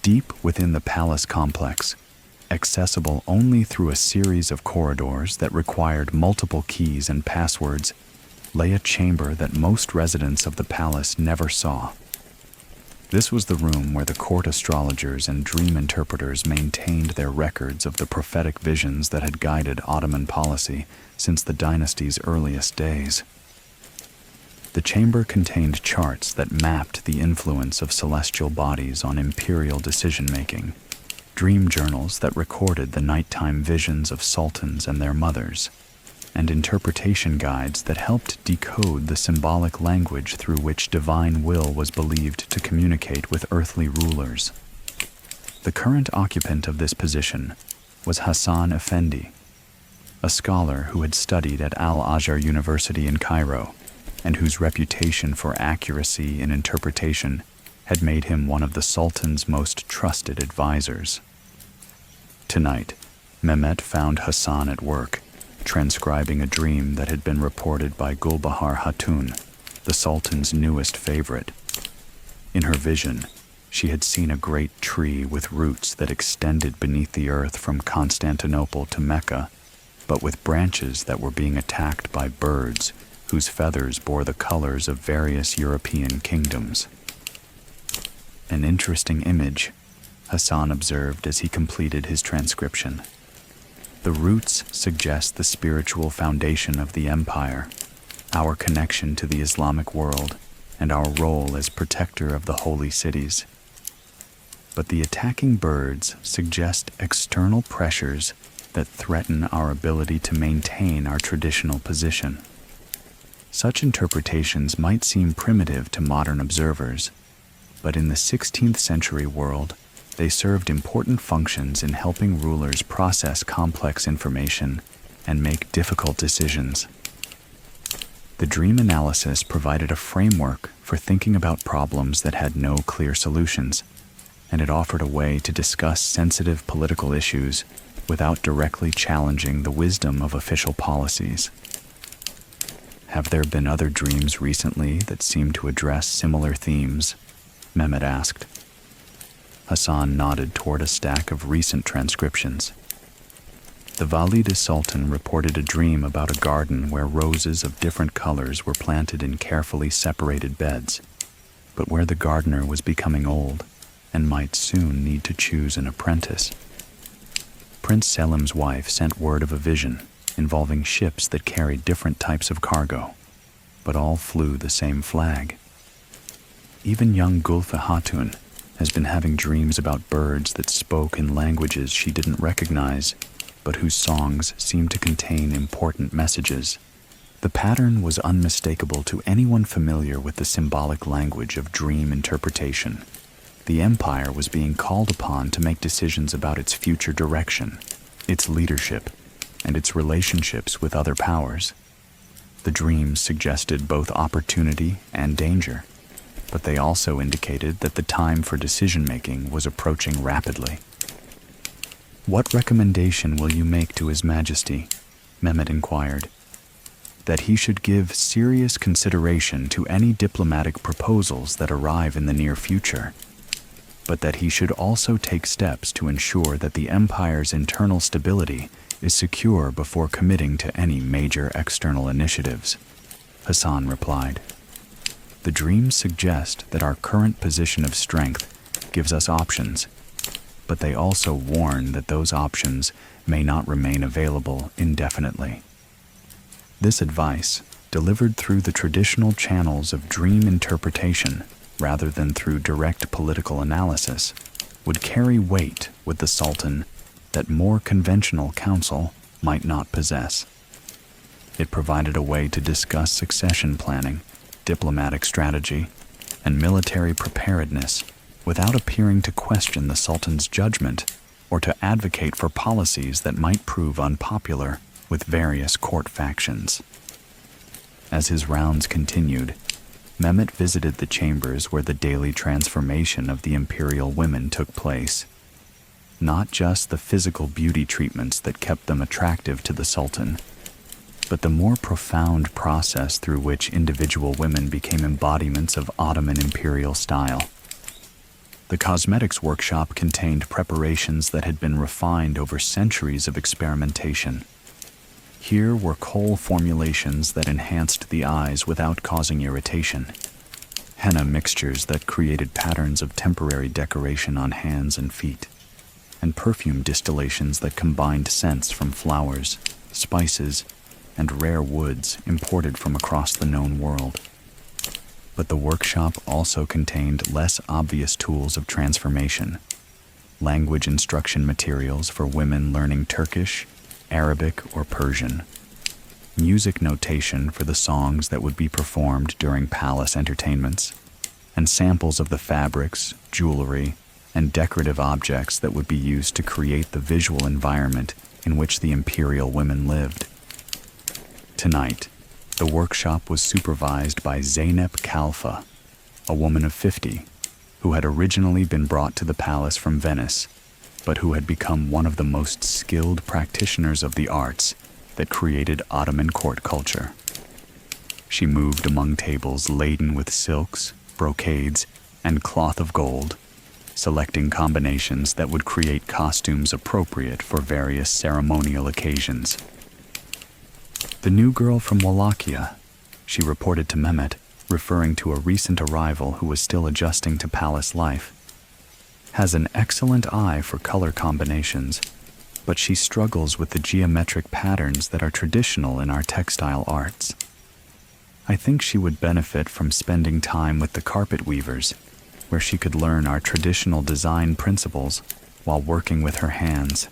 Deep within the palace complex, accessible only through a series of corridors that required multiple keys and passwords, lay a chamber that most residents of the palace never saw. This was the room where the court astrologers and dream interpreters maintained their records of the prophetic visions that had guided Ottoman policy since the dynasty's earliest days. The chamber contained charts that mapped the influence of celestial bodies on imperial decision-making, dream journals that recorded the nighttime visions of sultans and their mothers, and interpretation guides that helped decode the symbolic language through which divine will was believed to communicate with earthly rulers. The current occupant of this position was Hassan Effendi, a scholar who had studied at Al-Azhar University in Cairo, and whose reputation for accuracy in interpretation had made him one of the Sultan's most trusted advisors. Tonight, Mehmet found Hassan at work, transcribing a dream that had been reported by Gulbahar Hatun, the Sultan's newest favorite. In her vision, she had seen a great tree with roots that extended beneath the earth from Constantinople to Mecca, but with branches that were being attacked by birds whose feathers bore the colors of various European kingdoms. An interesting image, Hassan observed as he completed his transcription. The roots suggest the spiritual foundation of the empire, our connection to the Islamic world, and our role as protector of the holy cities. But the attacking birds suggest external pressures that threaten our ability to maintain our traditional position. Such interpretations might seem primitive to modern observers, but in the 16th century world, they served important functions in helping rulers process complex information and make difficult decisions. The dream analysis provided a framework for thinking about problems that had no clear solutions, and it offered a way to discuss sensitive political issues without directly challenging the wisdom of official policies. Have there been other dreams recently that seem to address similar themes? Mehmet asked. Hassan nodded toward a stack of recent transcriptions. The Valide Sultan reported a dream about a garden where roses of different colors were planted in carefully separated beds, but where the gardener was becoming old and might soon need to choose an apprentice. Prince Selim's wife sent word of a vision involving ships that carried different types of cargo, but all flew the same flag. Even young Gulfa Hatun has been having dreams about birds that spoke in languages she didn't recognize, but whose songs seemed to contain important messages. The pattern was unmistakable to anyone familiar with the symbolic language of dream interpretation. The empire was being called upon to make decisions about its future direction, its leadership, and its relationships with other powers. The dreams suggested both opportunity and danger, but they also indicated that the time for decision-making was approaching rapidly. "What recommendation will you make to His Majesty?" Mehmet inquired. "That he should give serious consideration to any diplomatic proposals that arrive in the near future, but that he should also take steps to ensure that the empire's internal stability is secure before committing to any major external initiatives," Hassan replied. "The dreams suggest that our current position of strength gives us options, but they also warn that those options may not remain available indefinitely." This advice, delivered through the traditional channels of dream interpretation rather than through direct political analysis, would carry weight with the Sultan that more conventional counsel might not possess. It provided a way to discuss succession planning, diplomatic strategy, and military preparedness without appearing to question the Sultan's judgment or to advocate for policies that might prove unpopular with various court factions. As his rounds continued, Mehmet visited the chambers where the daily transformation of the imperial women took place. Not just the physical beauty treatments that kept them attractive to the Sultan, but the more profound process through which individual women became embodiments of Ottoman imperial style. The cosmetics workshop contained preparations that had been refined over centuries of experimentation. Here were kohl formulations that enhanced the eyes without causing irritation, henna mixtures that created patterns of temporary decoration on hands and feet, and perfume distillations that combined scents from flowers, spices, and rare woods imported from across the known world. But the workshop also contained less obvious tools of transformation. language instruction materials for women learning Turkish, Arabic, or Persian, music notation for the songs that would be performed during palace entertainments, and samples of the fabrics, jewelry, and decorative objects that would be used to create the visual environment in which the imperial women lived. Tonight, the workshop was supervised by Zeynep Kalfa, a woman of 50, who had originally been brought to the palace from Venice, but who had become one of the most skilled practitioners of the arts that created Ottoman court culture. She moved among tables laden with silks, brocades, and cloth of gold, selecting combinations that would create costumes appropriate for various ceremonial occasions. "The new girl from Wallachia," she reported to Mehmet, referring to a recent arrival who was still adjusting to palace life, "has an excellent eye for color combinations, but she struggles with the geometric patterns that are traditional in our textile arts. I think she would benefit from spending time with the carpet weavers, where she could learn our traditional design principles while working with her hands."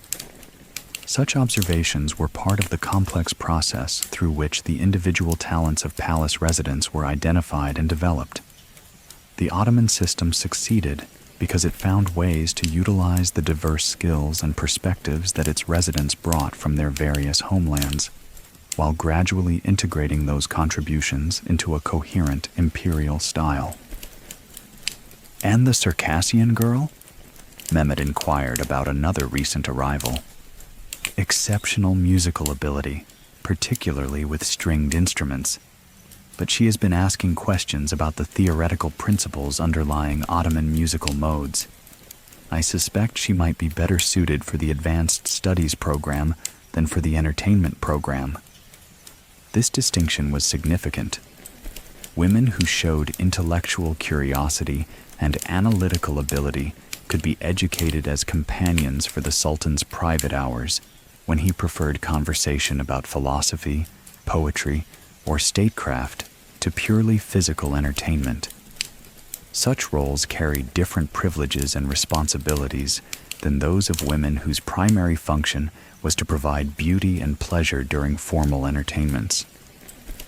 Such observations were part of the complex process through which the individual talents of palace residents were identified and developed. The Ottoman system succeeded because it found ways to utilize the diverse skills and perspectives that its residents brought from their various homelands, while gradually integrating those contributions into a coherent imperial style. "And the Circassian girl?" Mehmet inquired about another recent arrival. "Exceptional musical ability, particularly with stringed instruments, but she has been asking questions about the theoretical principles underlying Ottoman musical modes. I suspect she might be better suited for the advanced studies program than for the entertainment program." This distinction was significant. Women who showed intellectual curiosity and analytical ability could be educated as companions for the Sultan's private hours, when he preferred conversation about philosophy, poetry, or statecraft to purely physical entertainment. Such roles carried different privileges and responsibilities than those of women whose primary function was to provide beauty and pleasure during formal entertainments.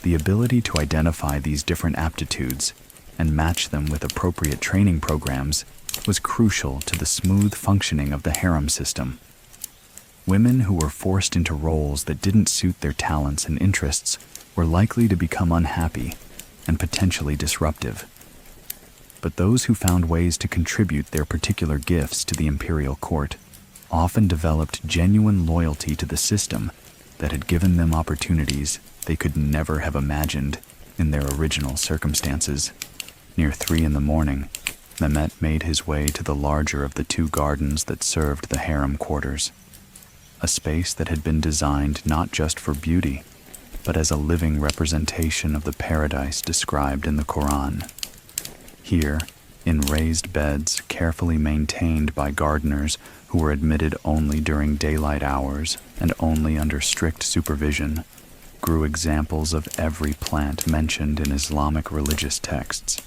The ability to identify these different aptitudes and match them with appropriate training programs was crucial to the smooth functioning of the harem system. Women who were forced into roles that didn't suit their talents and interests were likely to become unhappy and potentially disruptive. But those who found ways to contribute their particular gifts to the imperial court often developed genuine loyalty to the system that had given them opportunities they could never have imagined in their original circumstances. Near 3 a.m, Mehmet made his way to the larger of the 2 gardens that served the harem quarters, a space that had been designed not just for beauty, but as a living representation of the paradise described in the Quran. Here, in raised beds carefully maintained by gardeners who were admitted only during daylight hours and only under strict supervision, grew examples of every plant mentioned in Islamic religious texts.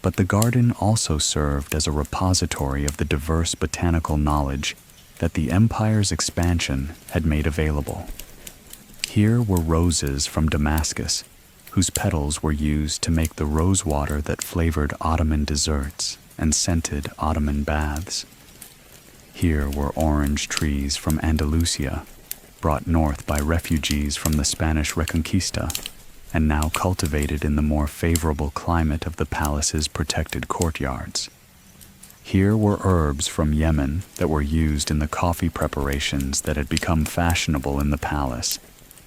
But the garden also served as a repository of the diverse botanical knowledge that the empire's expansion had made available. Here were roses from Damascus, whose petals were used to make the rose water that flavored Ottoman desserts and scented Ottoman baths. Here were orange trees from Andalusia, brought north by refugees from the Spanish Reconquista, and now cultivated in the more favorable climate of the palace's protected courtyards. Here were herbs from Yemen that were used in the coffee preparations that had become fashionable in the palace,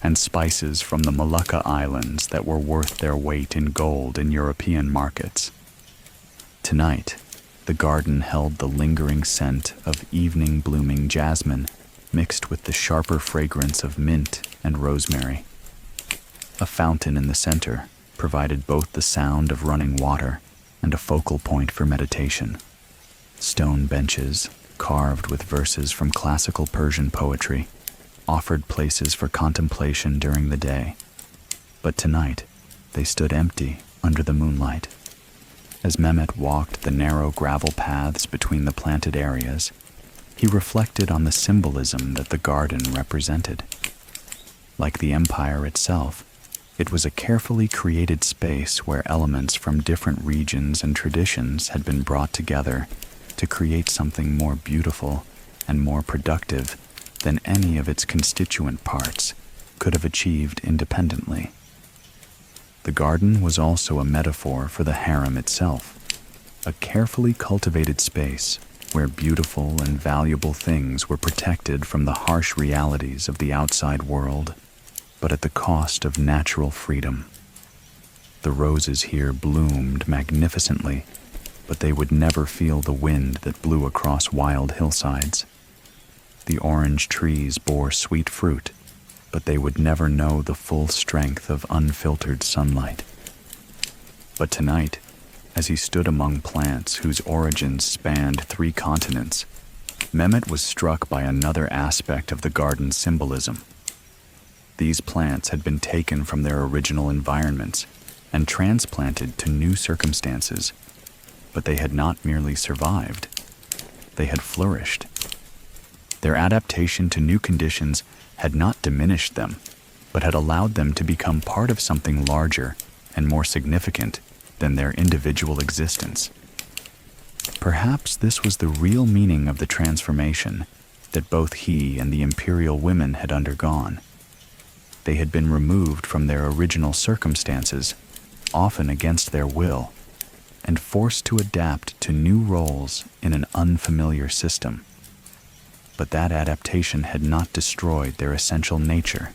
and spices from the Molucca Islands that were worth their weight in gold in European markets. Tonight, the garden held the lingering scent of evening blooming jasmine mixed with the sharper fragrance of mint and rosemary. A fountain in the center provided both the sound of running water and a focal point for meditation. Stone benches, carved with verses from classical Persian poetry, offered places for contemplation during the day. But tonight, they stood empty under the moonlight. As Mehmet walked the narrow gravel paths between the planted areas, he reflected on the symbolism that the garden represented. Like the empire itself, it was a carefully created space where elements from different regions and traditions had been brought together to create something more beautiful and more productive than any of its constituent parts could have achieved independently. The garden was also a metaphor for the harem itself, a carefully cultivated space where beautiful and valuable things were protected from the harsh realities of the outside world, but at the cost of natural freedom. The roses here bloomed magnificently, but they would never feel the wind that blew across wild hillsides. The orange trees bore sweet fruit, but they would never know the full strength of unfiltered sunlight. But tonight, as he stood among plants whose origins spanned 3 continents, Mehmet was struck by another aspect of the garden's symbolism. These plants had been taken from their original environments and transplanted to new circumstances, but they had not merely survived, they had flourished. Their adaptation to new conditions had not diminished them, but had allowed them to become part of something larger and more significant than their individual existence. Perhaps this was the real meaning of the transformation that both he and the imperial women had undergone. They had been removed from their original circumstances, often against their will, and forced to adapt to new roles in an unfamiliar system. But that adaptation had not destroyed their essential nature.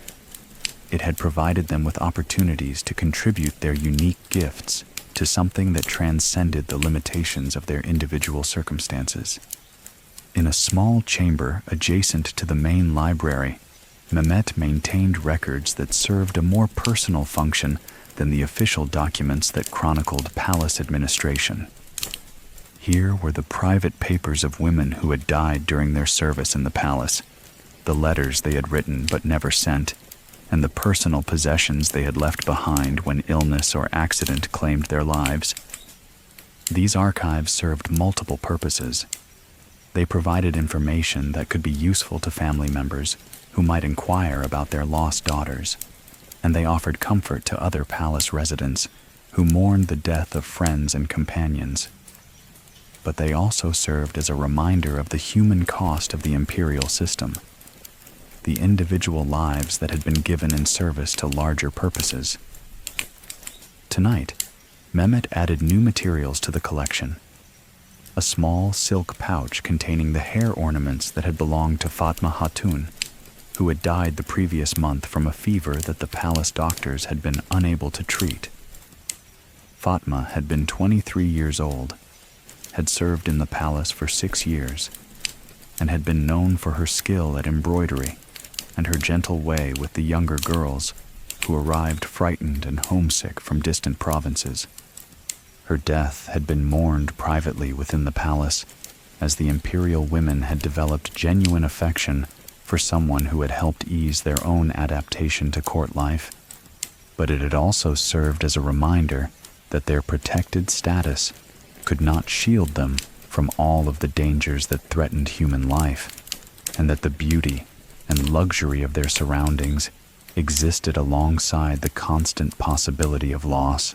It had provided them with opportunities to contribute their unique gifts to something that transcended the limitations of their individual circumstances. In a small chamber adjacent to the main library, Mehmet maintained records that served a more personal function than the official documents that chronicled palace administration. Here were the private papers of women who had died during their service in the palace, the letters they had written but never sent, and the personal possessions they had left behind when illness or accident claimed their lives. These archives served multiple purposes. They provided information that could be useful to family members who might inquire about their lost daughters, and they offered comfort to other palace residents who mourned the death of friends and companions. But they also served as a reminder of the human cost of the imperial system, the individual lives that had been given in service to larger purposes. Tonight, Mehmet added new materials to the collection. A small silk pouch containing the hair ornaments that had belonged to Fatma Hatun, who had died the previous month from a fever that the palace doctors had been unable to treat. Fatma had been 23 years old, had served in the palace for 6 years, and had been known for her skill at embroidery and her gentle way with the younger girls who arrived frightened and homesick from distant provinces. Her death had been mourned privately within the palace, as the imperial women had developed genuine affection for someone who had helped ease their own adaptation to court life. But it had also served as a reminder that their protected status could not shield them from all of the dangers that threatened human life, and that the beauty and luxury of their surroundings existed alongside the constant possibility of loss.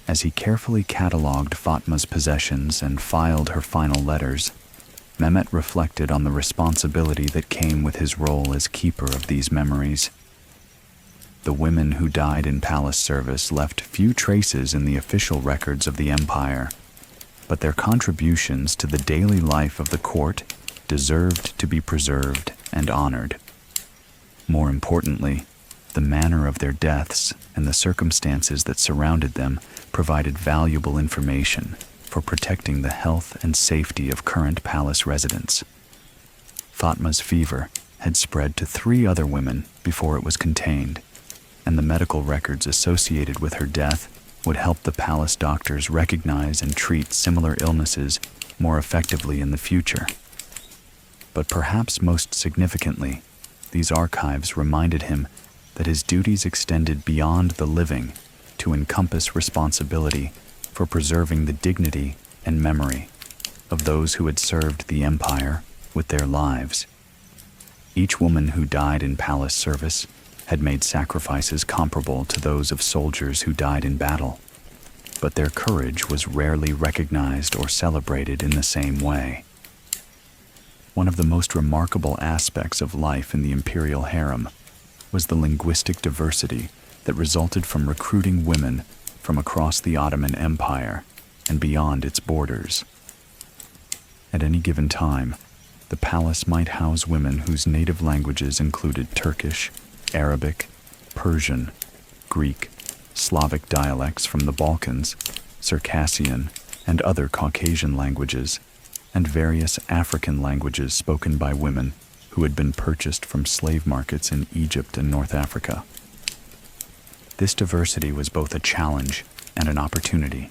As he carefully catalogued Fatma's possessions and filed her final letters, Mehmet reflected on the responsibility that came with his role as keeper of these memories. The women who died in palace service left few traces in the official records of the empire, but their contributions to the daily life of the court deserved to be preserved and honored. More importantly, the manner of their deaths and the circumstances that surrounded them provided valuable information for protecting the health and safety of current palace residents. Fatma's fever had spread to 3 other women before it was contained, and the medical records associated with her death would help the palace doctors recognize and treat similar illnesses more effectively in the future. But perhaps most significantly, these archives reminded him that his duties extended beyond the living to encompass responsibility for preserving the dignity and memory of those who had served the empire with their lives. Each woman who died in palace service had made sacrifices comparable to those of soldiers who died in battle, but their courage was rarely recognized or celebrated in the same way. One of the most remarkable aspects of life in the imperial harem was the linguistic diversity that resulted from recruiting women from across the Ottoman Empire and beyond its borders. At any given time, the palace might house women whose native languages included Turkish, Arabic, Persian, Greek, Slavic dialects from the Balkans, Circassian, and other Caucasian languages, and various African languages spoken by women who had been purchased from slave markets in Egypt and North Africa. This diversity was both a challenge and an opportunity.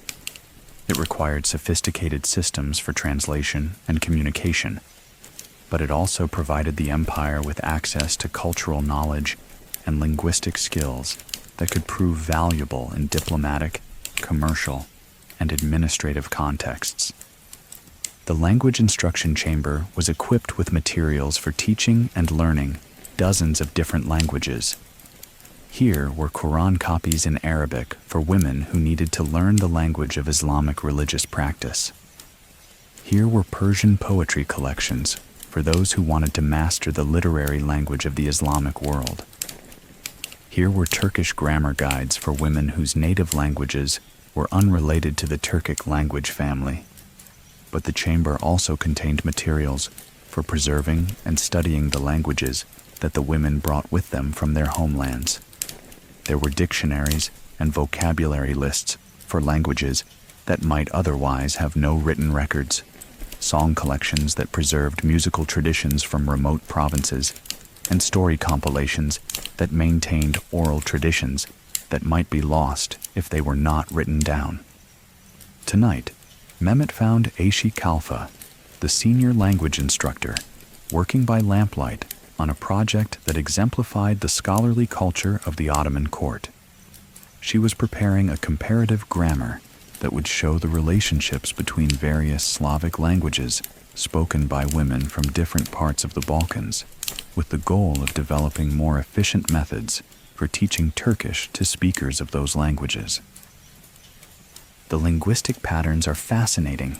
It required sophisticated systems for translation and communication, but it also provided the empire with access to cultural knowledge and linguistic skills that could prove valuable in diplomatic, commercial, and administrative contexts. The Language Instruction Chamber was equipped with materials for teaching and learning dozens of different languages. Here were Quran copies in Arabic for women who needed to learn the language of Islamic religious practice. Here were Persian poetry collections for those who wanted to master the literary language of the Islamic world. Here were Turkish grammar guides for women whose native languages were unrelated to the Turkic language family. But the chamber also contained materials for preserving and studying the languages that the women brought with them from their homelands. There were dictionaries and vocabulary lists for languages that might otherwise have no written records, song collections that preserved musical traditions from remote provinces, and story compilations that maintained oral traditions that might be lost if they were not written down. Tonight, Mehmet found Aishi Kalfa, the senior language instructor, working by lamplight on a project that exemplified the scholarly culture of the Ottoman court. She was preparing a comparative grammar that would show the relationships between various Slavic languages spoken by women from different parts of the Balkans, with the goal of developing more efficient methods for teaching Turkish to speakers of those languages. "The linguistic patterns are fascinating,"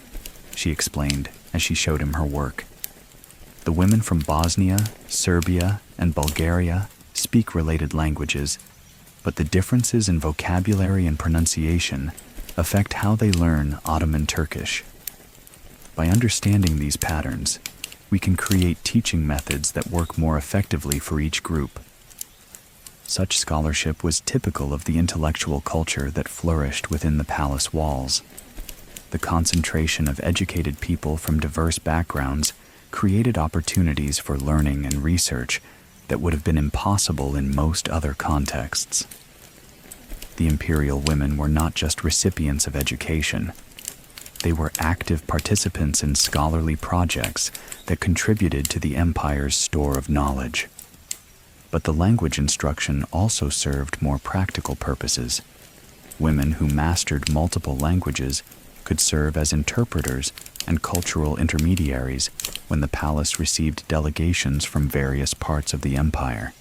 she explained as she showed him her work. "The women from Bosnia, Serbia, and Bulgaria speak related languages, but the differences in vocabulary and pronunciation affect how they learn Ottoman Turkish. By understanding these patterns, we can create teaching methods that work more effectively for each group." Such scholarship was typical of the intellectual culture that flourished within the palace walls. The concentration of educated people from diverse backgrounds created opportunities for learning and research that would have been impossible in most other contexts. The imperial women were not just recipients of education. They were active participants in scholarly projects that contributed to the empire's store of knowledge. But the language instruction also served more practical purposes. Women who mastered multiple languages could serve as interpreters and cultural intermediaries when the palace received delegations from various parts of the empire.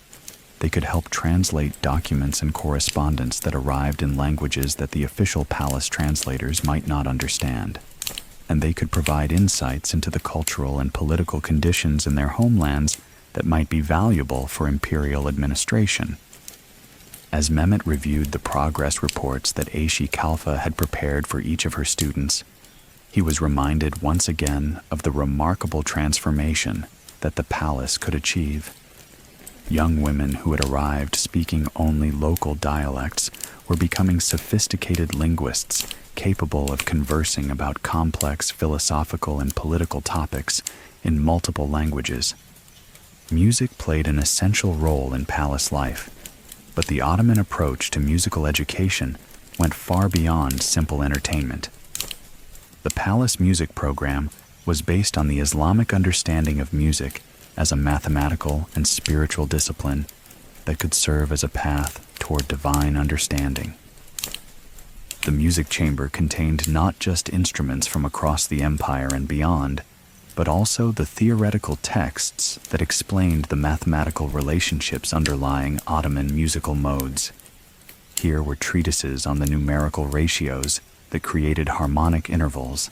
They could help translate documents and correspondence that arrived in languages that the official palace translators might not understand. And they could provide insights into the cultural and political conditions in their homelands that might be valuable for imperial administration. As Mehmet reviewed the progress reports that Aishi Kalfa had prepared for each of her students, he was reminded once again of the remarkable transformation that the palace could achieve. Young women who had arrived speaking only local dialects were becoming sophisticated linguists capable of conversing about complex philosophical and political topics in multiple languages. Music played an essential role in palace life, but the Ottoman approach to musical education went far beyond simple entertainment. The palace music program was based on the Islamic understanding of music as a mathematical and spiritual discipline that could serve as a path toward divine understanding. The music chamber contained not just instruments from across the empire and beyond, but also the theoretical texts that explained the mathematical relationships underlying Ottoman musical modes. Here were treatises on the numerical ratios that created harmonic intervals,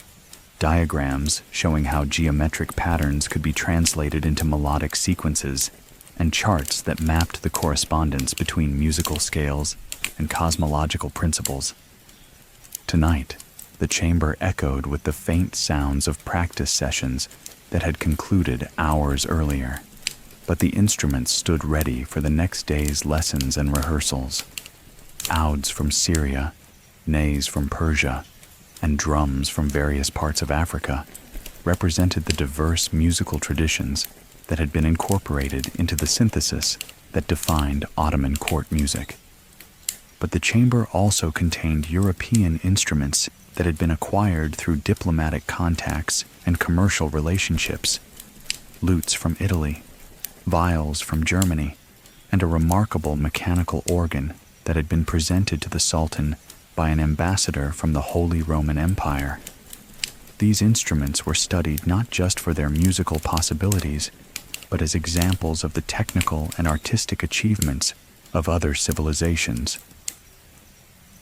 diagrams showing how geometric patterns could be translated into melodic sequences, and charts that mapped the correspondence between musical scales and cosmological principles. Tonight, the chamber echoed with the faint sounds of practice sessions that had concluded hours earlier, but the instruments stood ready for the next day's lessons and rehearsals. Ouds from Syria, nays from Persia, and drums from various parts of Africa represented the diverse musical traditions that had been incorporated into the synthesis that defined Ottoman court music. But the chamber also contained European instruments that had been acquired through diplomatic contacts and commercial relationships. Lutes from Italy, viols from Germany, and a remarkable mechanical organ that had been presented to the Sultan by an ambassador from the Holy Roman Empire. These instruments were studied not just for their musical possibilities, but as examples of the technical and artistic achievements of other civilizations.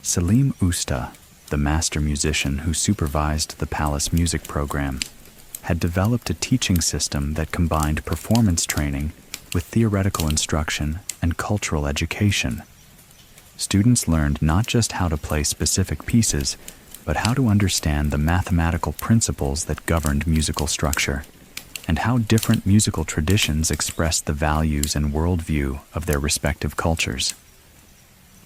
Selim Usta, the master musician who supervised the palace music program, had developed a teaching system that combined performance training with theoretical instruction and cultural education. Students learned not just how to play specific pieces, but how to understand the mathematical principles that governed musical structure, and how different musical traditions expressed the values and worldview of their respective cultures.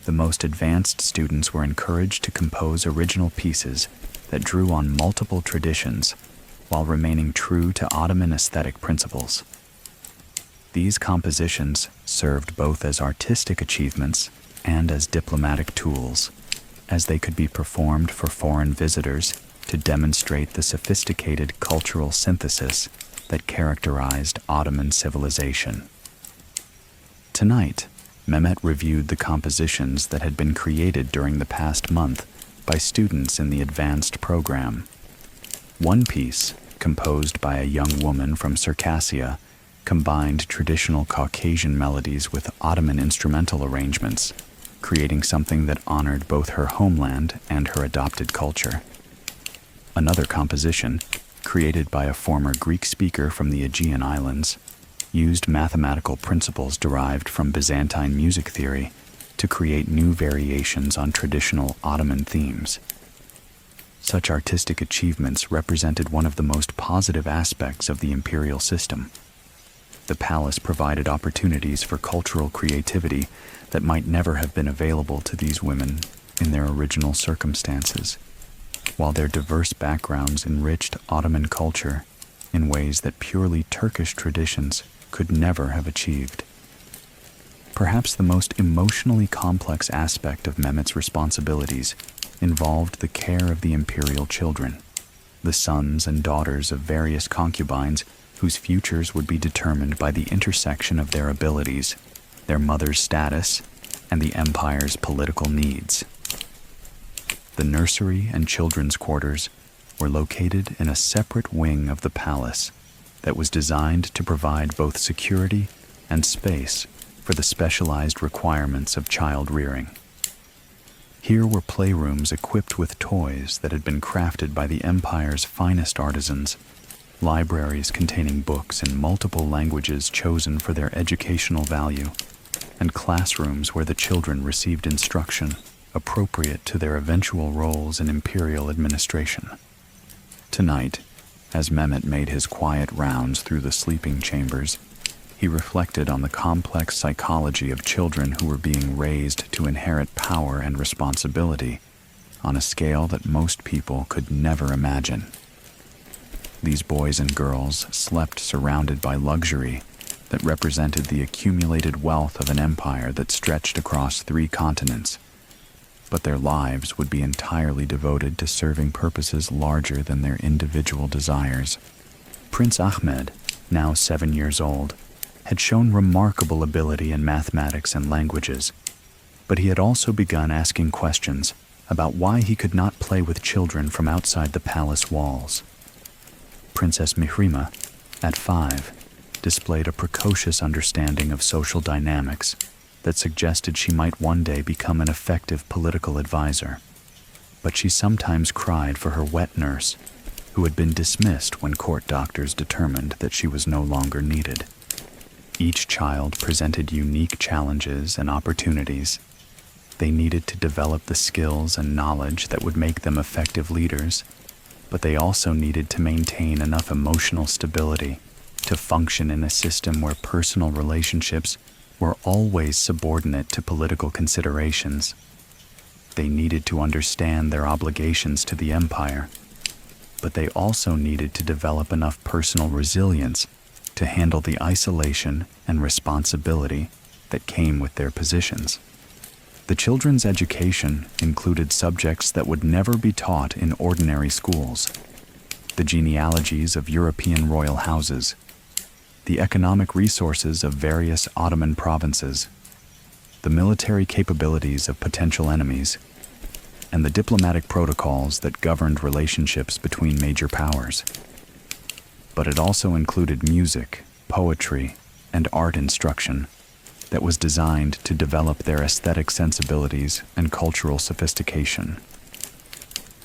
The most advanced students were encouraged to compose original pieces that drew on multiple traditions while remaining true to Ottoman aesthetic principles. These compositions served both as artistic achievements and as diplomatic tools, as they could be performed for foreign visitors to demonstrate the sophisticated cultural synthesis that characterized Ottoman civilization. Tonight, Mehmet reviewed the compositions that had been created during the past month by students in the advanced program. One piece, composed by a young woman from Circassia, combined traditional Caucasian melodies with Ottoman instrumental arrangements, creating something that honored both her homeland and her adopted culture. Another composition, created by a former Greek speaker from the Aegean Islands, used mathematical principles derived from Byzantine music theory to create new variations on traditional Ottoman themes. Such artistic achievements represented one of the most positive aspects of the imperial system. The palace provided opportunities for cultural creativity that might never have been available to these women in their original circumstances, while their diverse backgrounds enriched Ottoman culture in ways that purely Turkish traditions could never have achieved. Perhaps the most emotionally complex aspect of Mehmet's responsibilities involved the care of the imperial children, the sons and daughters of various concubines whose futures would be determined by the intersection of their abilities, their mother's status, and the empire's political needs. The nursery and children's quarters were located in a separate wing of the palace that was designed to provide both security and space for the specialized requirements of child rearing. Here were playrooms equipped with toys that had been crafted by the empire's finest artisans, libraries containing books in multiple languages chosen for their educational value, and classrooms where the children received instruction appropriate to their eventual roles in imperial administration. Tonight, as Mehmet made his quiet rounds through the sleeping chambers, he reflected on the complex psychology of children who were being raised to inherit power and responsibility on a scale that most people could never imagine. These boys and girls slept surrounded by luxury that represented the accumulated wealth of an empire that stretched across 3 continents, but their lives would be entirely devoted to serving purposes larger than their individual desires. Prince Ahmed, now 7 years old, had shown remarkable ability in mathematics and languages, but he had also begun asking questions about why he could not play with children from outside the palace walls. Princess Mihrima, at 5, displayed a precocious understanding of social dynamics that suggested she might one day become an effective political advisor. But she sometimes cried for her wet nurse, who had been dismissed when court doctors determined that she was no longer needed. Each child presented unique challenges and opportunities. They needed to develop the skills and knowledge that would make them effective leaders, but they also needed to maintain enough emotional stability to function in a system where personal relationships were always subordinate to political considerations. They needed to understand their obligations to the empire, but they also needed to develop enough personal resilience to handle the isolation and responsibility that came with their positions. The children's education included subjects that would never be taught in ordinary schools: the genealogies of European royal houses, the economic resources of various Ottoman provinces, the military capabilities of potential enemies, and the diplomatic protocols that governed relationships between major powers. But it also included music, poetry, and art instruction that was designed to develop their aesthetic sensibilities and cultural sophistication.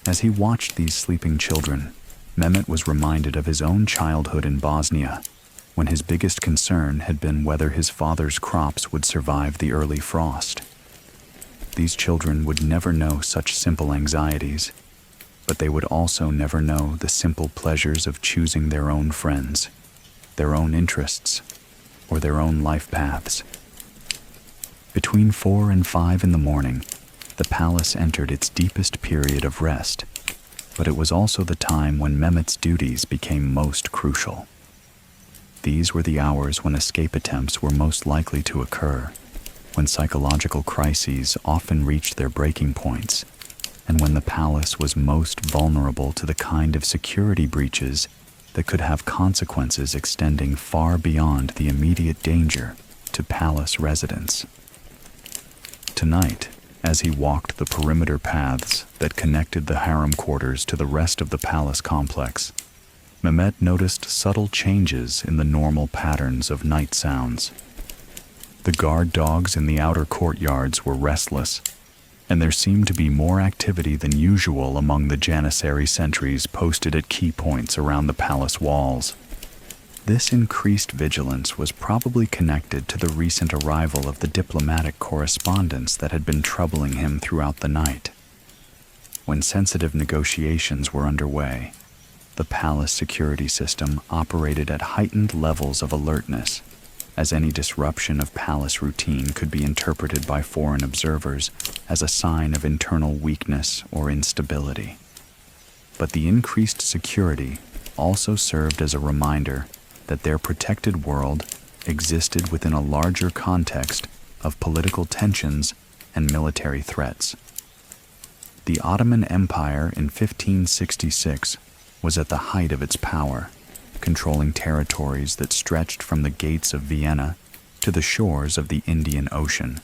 As he watched these sleeping children, Mehmet was reminded of his own childhood in Bosnia, when his biggest concern had been whether his father's crops would survive the early frost. These children would never know such simple anxieties, but they would also never know the simple pleasures of choosing their own friends, their own interests, or their own life paths. Between 4 and 5 in the morning, the palace entered its deepest period of rest, but it was also the time when Mehmet's duties became most crucial. These were the hours when escape attempts were most likely to occur, when psychological crises often reached their breaking points, and when the palace was most vulnerable to the kind of security breaches that could have consequences extending far beyond the immediate danger to palace residents. Tonight, as he walked the perimeter paths that connected the harem quarters to the rest of the palace complex, Mehmet noticed subtle changes in the normal patterns of night sounds. The guard dogs in the outer courtyards were restless, and there seemed to be more activity than usual among the janissary sentries posted at key points around the palace walls. This increased vigilance was probably connected to the recent arrival of the diplomatic correspondence that had been troubling him throughout the night. When sensitive negotiations were underway, the palace security system operated at heightened levels of alertness, as any disruption of palace routine could be interpreted by foreign observers as a sign of internal weakness or instability. But the increased security also served as a reminder that their protected world existed within a larger context of political tensions and military threats. The Ottoman Empire in 1566 was at the height of its power, controlling territories that stretched from the gates of Vienna to the shores of the Indian Ocean.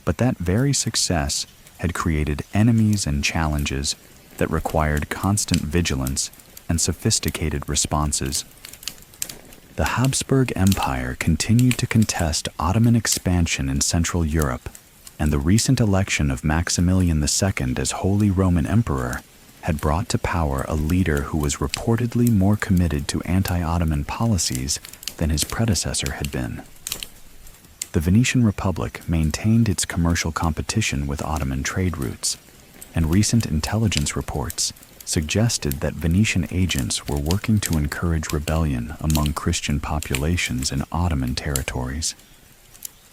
But that very success had created enemies and challenges that required constant vigilance and sophisticated responses. The Habsburg Empire continued to contest Ottoman expansion in Central Europe, and the recent election of Maximilian II as Holy Roman Emperor had brought to power a leader who was reportedly more committed to anti-Ottoman policies than his predecessor had been. The Venetian Republic maintained its commercial competition with Ottoman trade routes, and recent intelligence reports suggested that Venetian agents were working to encourage rebellion among Christian populations in Ottoman territories.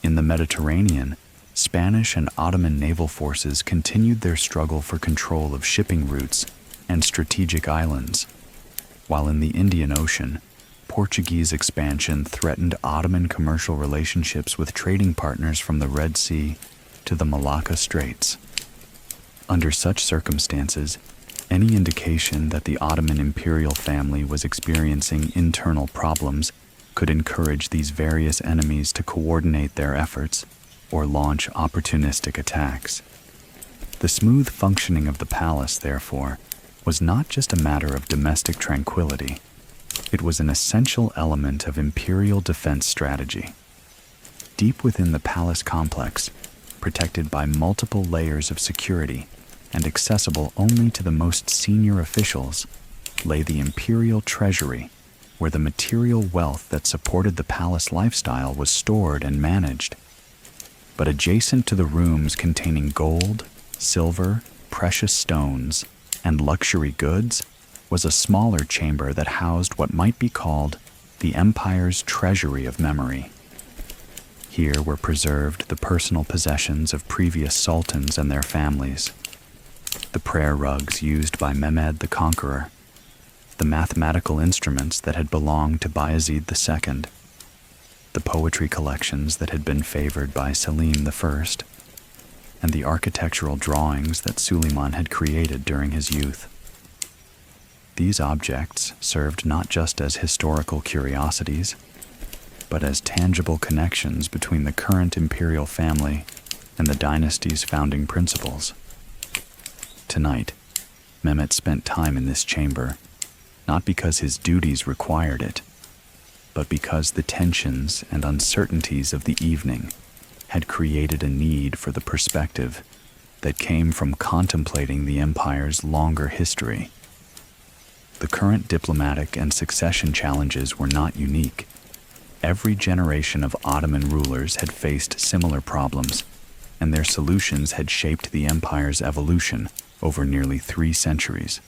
In the Mediterranean, Spanish and Ottoman naval forces continued their struggle for control of shipping routes and strategic islands, while in the Indian Ocean, Portuguese expansion threatened Ottoman commercial relationships with trading partners from the Red Sea to the Malacca Straits. Under such circumstances, any indication that the Ottoman imperial family was experiencing internal problems could encourage these various enemies to coordinate their efforts or launch opportunistic attacks. The smooth functioning of the palace, therefore, was not just a matter of domestic tranquility. It was an essential element of imperial defense strategy. Deep within the palace complex, protected by multiple layers of security and accessible only to the most senior officials, lay the imperial treasury, where the material wealth that supported the palace lifestyle was stored and managed. But adjacent to the rooms containing gold, silver, precious stones, and luxury goods was a smaller chamber that housed what might be called the empire's treasury of memory. Here were preserved the personal possessions of previous sultans and their families, the prayer rugs used by Mehmed the Conqueror, the mathematical instruments that had belonged to Bayezid II, the poetry collections that had been favored by Selim I, and the architectural drawings that Suleiman had created during his youth. These objects served not just as historical curiosities, but as tangible connections between the current imperial family and the dynasty's founding principles. Tonight, Mehmet spent time in this chamber, not because his duties required it, but because the tensions and uncertainties of the evening had created a need for the perspective that came from contemplating the empire's longer history. The current diplomatic and succession challenges were not unique. Every generation of Ottoman rulers had faced similar problems, and their solutions had shaped the empire's evolution over nearly 3 centuries.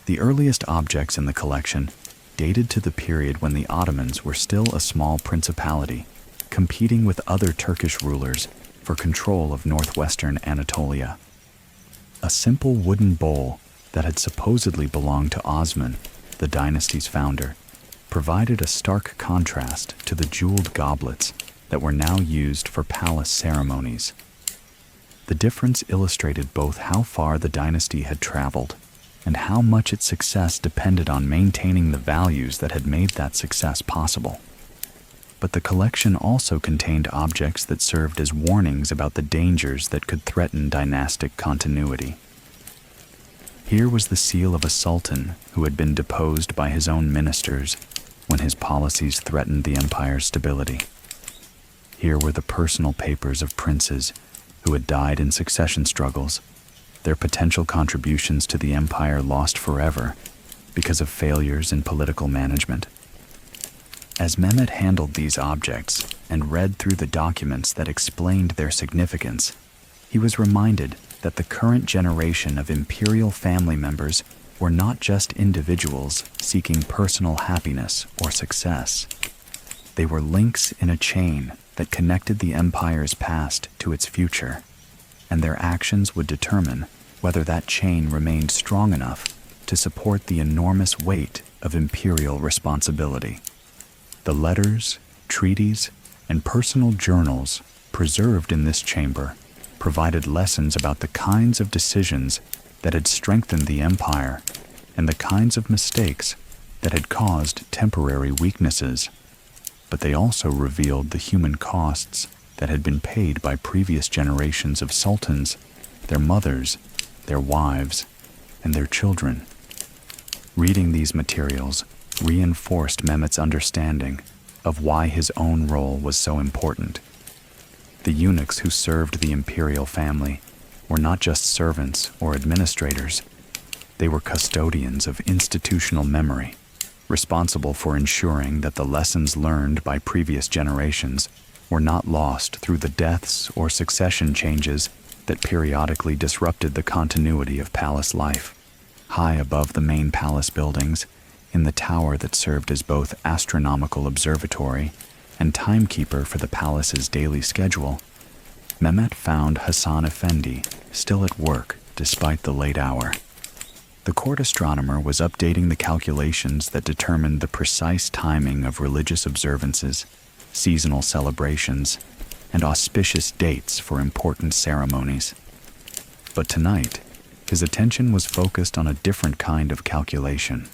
The earliest objects in the collection dated to the period when the Ottomans were still a small principality, competing with other Turkish rulers for control of northwestern Anatolia. A simple wooden bowl that had supposedly belonged to Osman, the dynasty's founder, provided a stark contrast to the jeweled goblets that were now used for palace ceremonies. The difference illustrated both how far the dynasty had traveled and how much its success depended on maintaining the values that had made that success possible. But the collection also contained objects that served as warnings about the dangers that could threaten dynastic continuity. Here was the seal of a sultan who had been deposed by his own ministers when his policies threatened the empire's stability. Here were the personal papers of princes who had died in succession struggles, their potential contributions to the empire lost forever because of failures in political management. As Mehmet handled these objects and read through the documents that explained their significance, he was reminded that the current generation of imperial family members were not just individuals seeking personal happiness or success. They were links in a chain that connected the empire's past to its future, and their actions would determine whether that chain remained strong enough to support the enormous weight of imperial responsibility. The letters, treaties, and personal journals preserved in this chamber provided lessons about the kinds of decisions that had strengthened the empire and the kinds of mistakes that had caused temporary weaknesses. But they also revealed the human costs that had been paid by previous generations of sultans, their mothers, their wives, and their children. Reading these materials reinforced Mehmet's understanding of why his own role was so important. The eunuchs who served the imperial family were not just servants or administrators. They were custodians of institutional memory, responsible for ensuring that the lessons learned by previous generations were not lost through the deaths or succession changes that periodically disrupted the continuity of palace life. High above the main palace buildings, in the tower that served as both astronomical observatory and timekeeper for the palace's daily schedule, Mehmet found Hasan Effendi still at work despite the late hour. The court astronomer was updating the calculations that determined the precise timing of religious observances, seasonal celebrations, and auspicious dates for important ceremonies. But tonight, his attention was focused on a different kind of calculation.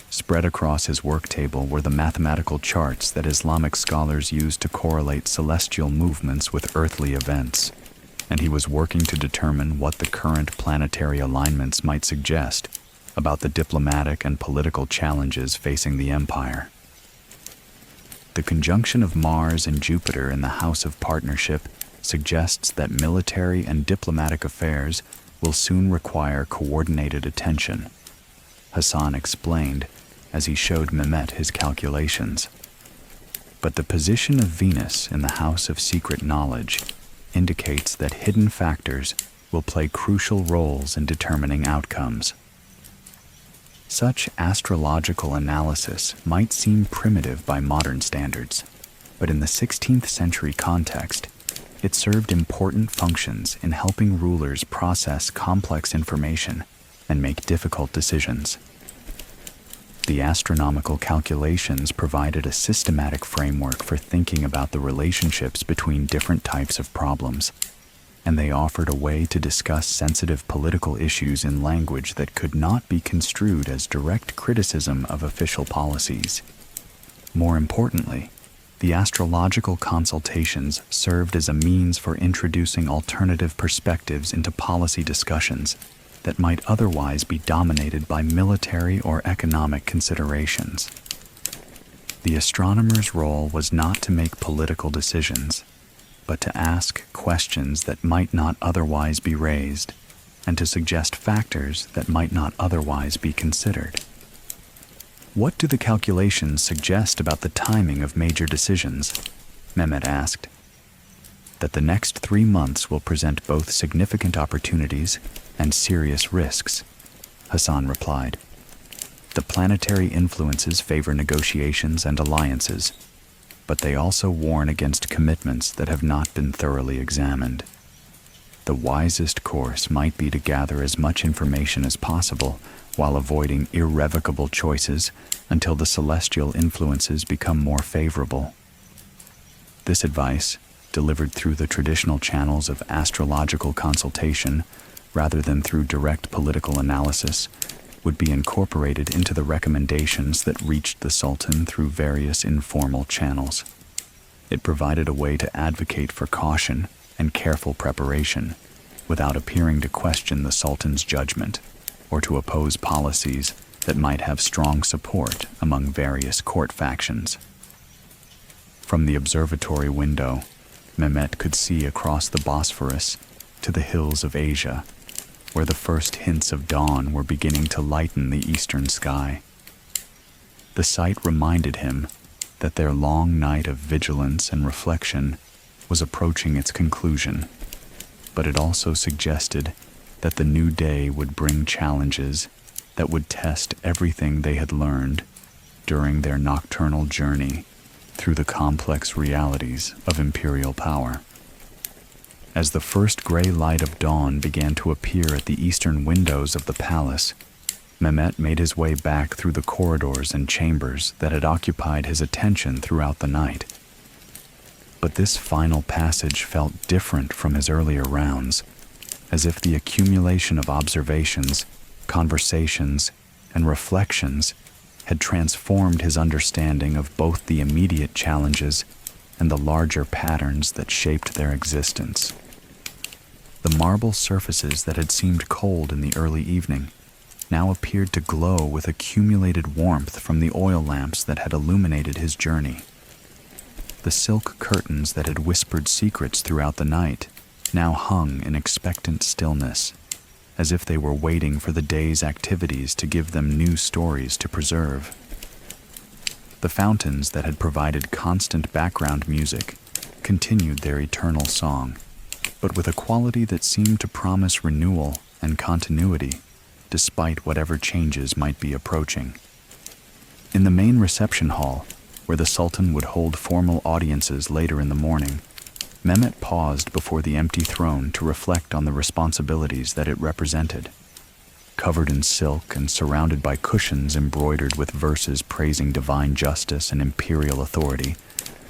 Spread across his work table were the mathematical charts that Islamic scholars use to correlate celestial movements with earthly events, and he was working to determine what the current planetary alignments might suggest about the diplomatic and political challenges facing the empire. The conjunction of Mars and Jupiter in the House of Partnership suggests that military and diplomatic affairs will soon require coordinated attention, Hassan explained as he showed Mehmet his calculations. But the position of Venus in the House of Secret Knowledge indicates that hidden factors will play crucial roles in determining outcomes. Such astrological analysis might seem primitive by modern standards, but in the 16th century context, it served important functions in helping rulers process complex information and make difficult decisions. The astronomical calculations provided a systematic framework for thinking about the relationships between different types of problems, and they offered a way to discuss sensitive political issues in language that could not be construed as direct criticism of official policies. More importantly, the astrological consultations served as a means for introducing alternative perspectives into policy discussions that might otherwise be dominated by military or economic considerations. The astronomer's role was not to make political decisions, but to ask questions that might not otherwise be raised, and to suggest factors that might not otherwise be considered. What do the calculations suggest about the timing of major decisions? Mehmet asked. That the next 3 months will present both significant opportunities and serious risks, Hassan replied. The planetary influences favor negotiations and alliances, but they also warn against commitments that have not been thoroughly examined. The wisest course might be to gather as much information as possible while avoiding irrevocable choices until the celestial influences become more favorable. This advice, delivered through the traditional channels of astrological consultation rather than through direct political analysis, would be incorporated into the recommendations that reached the Sultan through various informal channels. It provided a way to advocate for caution and careful preparation without appearing to question the Sultan's judgment or to oppose policies that might have strong support among various court factions. From the observatory window, Mehmet could see across the Bosphorus to the hills of Asia, where the first hints of dawn were beginning to lighten the eastern sky. The sight reminded him that their long night of vigilance and reflection was approaching its conclusion, but it also suggested that the new day would bring challenges that would test everything they had learned during their nocturnal journey through the complex realities of imperial power. As the first gray light of dawn began to appear at the eastern windows of the palace, Mehmet made his way back through the corridors and chambers that had occupied his attention throughout the night. But this final passage felt different from his earlier rounds, as if the accumulation of observations, conversations, and reflections had transformed his understanding of both the immediate challenges and the larger patterns that shaped their existence. The marble surfaces that had seemed cold in the early evening now appeared to glow with accumulated warmth from the oil lamps that had illuminated his journey. The silk curtains that had whispered secrets throughout the night now hung in expectant stillness, as if they were waiting for the day's activities to give them new stories to preserve. The fountains that had provided constant background music continued their eternal song, but with a quality that seemed to promise renewal and continuity, despite whatever changes might be approaching. In the main reception hall, where the Sultan would hold formal audiences later in the morning, Mehmet paused before the empty throne to reflect on the responsibilities that it represented. Covered in silk and surrounded by cushions embroidered with verses praising divine justice and imperial authority,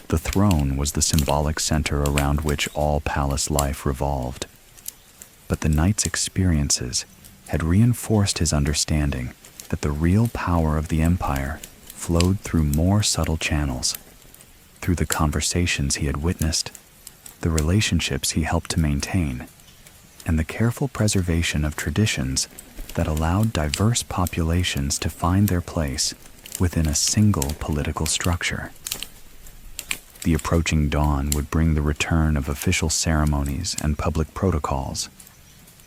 the throne was the symbolic center around which all palace life revolved. But the night's experiences had reinforced his understanding that the real power of the empire flowed through more subtle channels, through the conversations he had witnessed, the relationships he helped to maintain, and the careful preservation of traditions that allowed diverse populations to find their place within a single political structure. The approaching dawn would bring the return of official ceremonies and public protocols,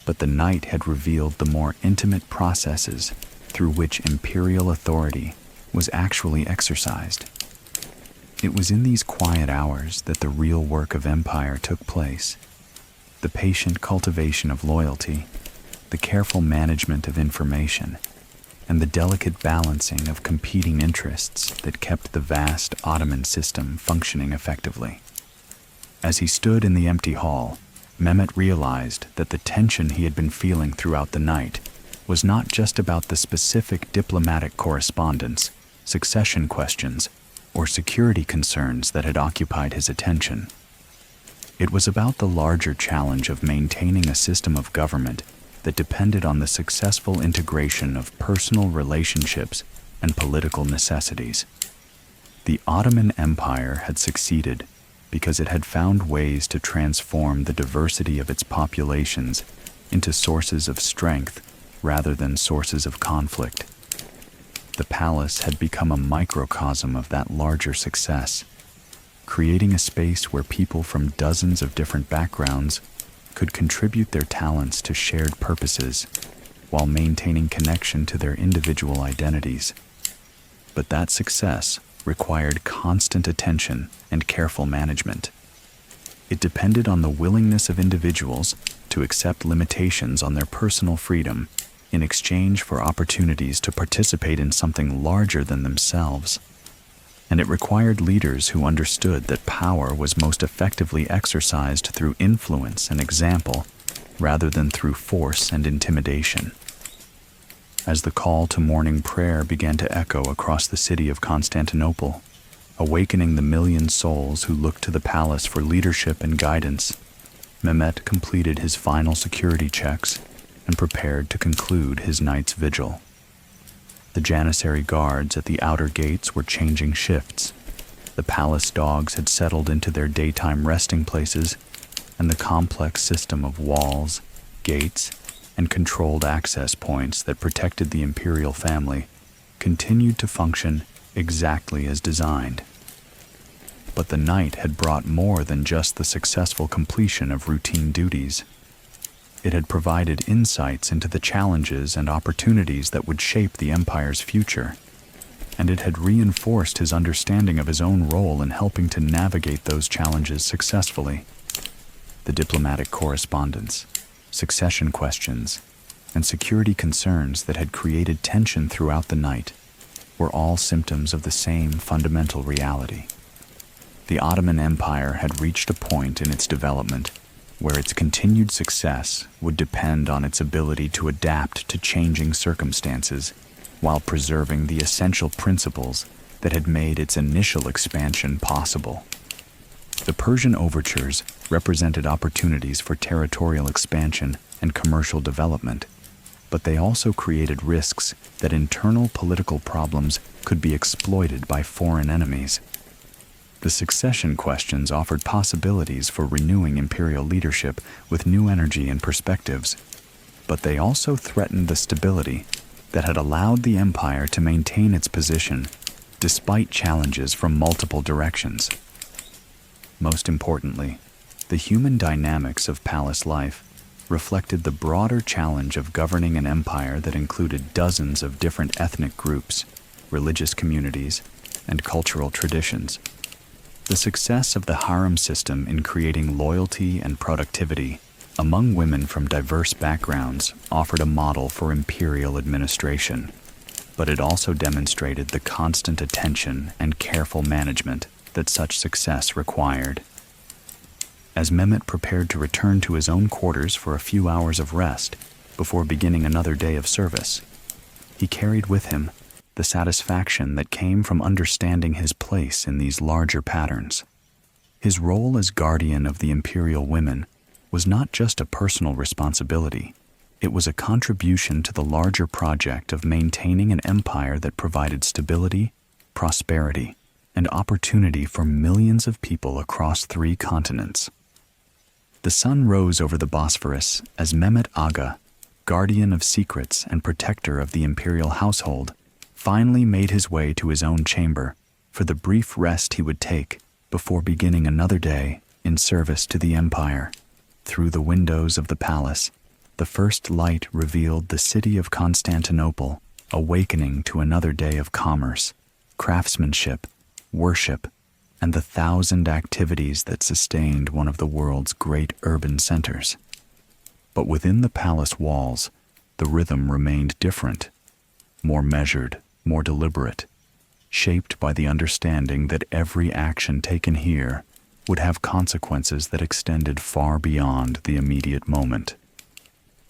but the night had revealed the more intimate processes through which imperial authority was actually exercised. It was in these quiet hours that the real work of empire took place. The patient cultivation of loyalty, the careful management of information, and the delicate balancing of competing interests that kept the vast Ottoman system functioning effectively. As he stood in the empty hall, Mehmet realized that the tension he had been feeling throughout the night was not just about the specific diplomatic correspondence, succession questions, or security concerns that had occupied his attention. It was about the larger challenge of maintaining a system of government that depended on the successful integration of personal relationships and political necessities. The Ottoman Empire had succeeded because it had found ways to transform the diversity of its populations into sources of strength rather than sources of conflict. The palace had become a microcosm of that larger success, creating a space where people from dozens of different backgrounds could contribute their talents to shared purposes while maintaining connection to their individual identities. But that success required constant attention and careful management. It depended on the willingness of individuals to accept limitations on their personal freedom in exchange for opportunities to participate in something larger than themselves. And it required leaders who understood that power was most effectively exercised through influence and example rather than through force and intimidation. As the call to morning prayer began to echo across the city of Constantinople, awakening the million souls who looked to the palace for leadership and guidance, Mehmet completed his final security checks and prepared to conclude his night's vigil. The Janissary guards at the outer gates were changing shifts. The palace dogs had settled into their daytime resting places, and the complex system of walls, gates, and controlled access points that protected the imperial family continued to function exactly as designed. But the night had brought more than just the successful completion of routine duties. It had provided insights into the challenges and opportunities that would shape the empire's future, and it had reinforced his understanding of his own role in helping to navigate those challenges successfully. The diplomatic correspondence, succession questions, and security concerns that had created tension throughout the night were all symptoms of the same fundamental reality. The Ottoman Empire had reached a point in its development where its continued success would depend on its ability to adapt to changing circumstances while preserving the essential principles that had made its initial expansion possible. The Persian overtures represented opportunities for territorial expansion and commercial development, but they also created risks that internal political problems could be exploited by foreign enemies. The succession questions offered possibilities for renewing imperial leadership with new energy and perspectives, but they also threatened the stability that had allowed the empire to maintain its position despite challenges from multiple directions. Most importantly, the human dynamics of palace life reflected the broader challenge of governing an empire that included dozens of different ethnic groups, religious communities, and cultural traditions. The success of the harem system in creating loyalty and productivity among women from diverse backgrounds offered a model for imperial administration, but it also demonstrated the constant attention and careful management that such success required. As Mehmet prepared to return to his own quarters for a few hours of rest before beginning another day of service, he carried with him the satisfaction that came from understanding his place in these larger patterns. His role as guardian of the imperial women was not just a personal responsibility, it was a contribution to the larger project of maintaining an empire that provided stability, prosperity, and opportunity for millions of people across 3 continents. The sun rose over the Bosphorus as Mehmet Agha, guardian of secrets and protector of the imperial household, finally made his way to his own chamber for the brief rest he would take before beginning another day in service to the empire. Through the windows of the palace, the first light revealed the city of Constantinople, awakening to another day of commerce, craftsmanship, worship, and the 1,000 activities that sustained one of the world's great urban centers. But within the palace walls, the rhythm remained different, more measured, more deliberate, shaped by the understanding that every action taken here would have consequences that extended far beyond the immediate moment.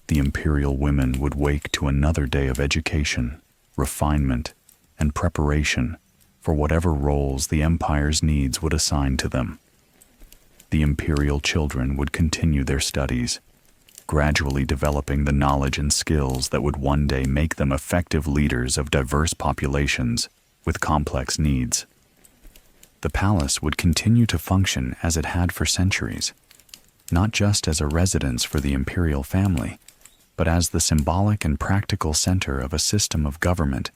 The imperial women would wake to another day of education, refinement, and preparation for whatever roles the empire's needs would assign to them. The imperial children would continue their studies, gradually developing the knowledge and skills that would one day make them effective leaders of diverse populations with complex needs. The palace would continue to function as it had for centuries, not just as a residence for the imperial family, but as the symbolic and practical center of a system of government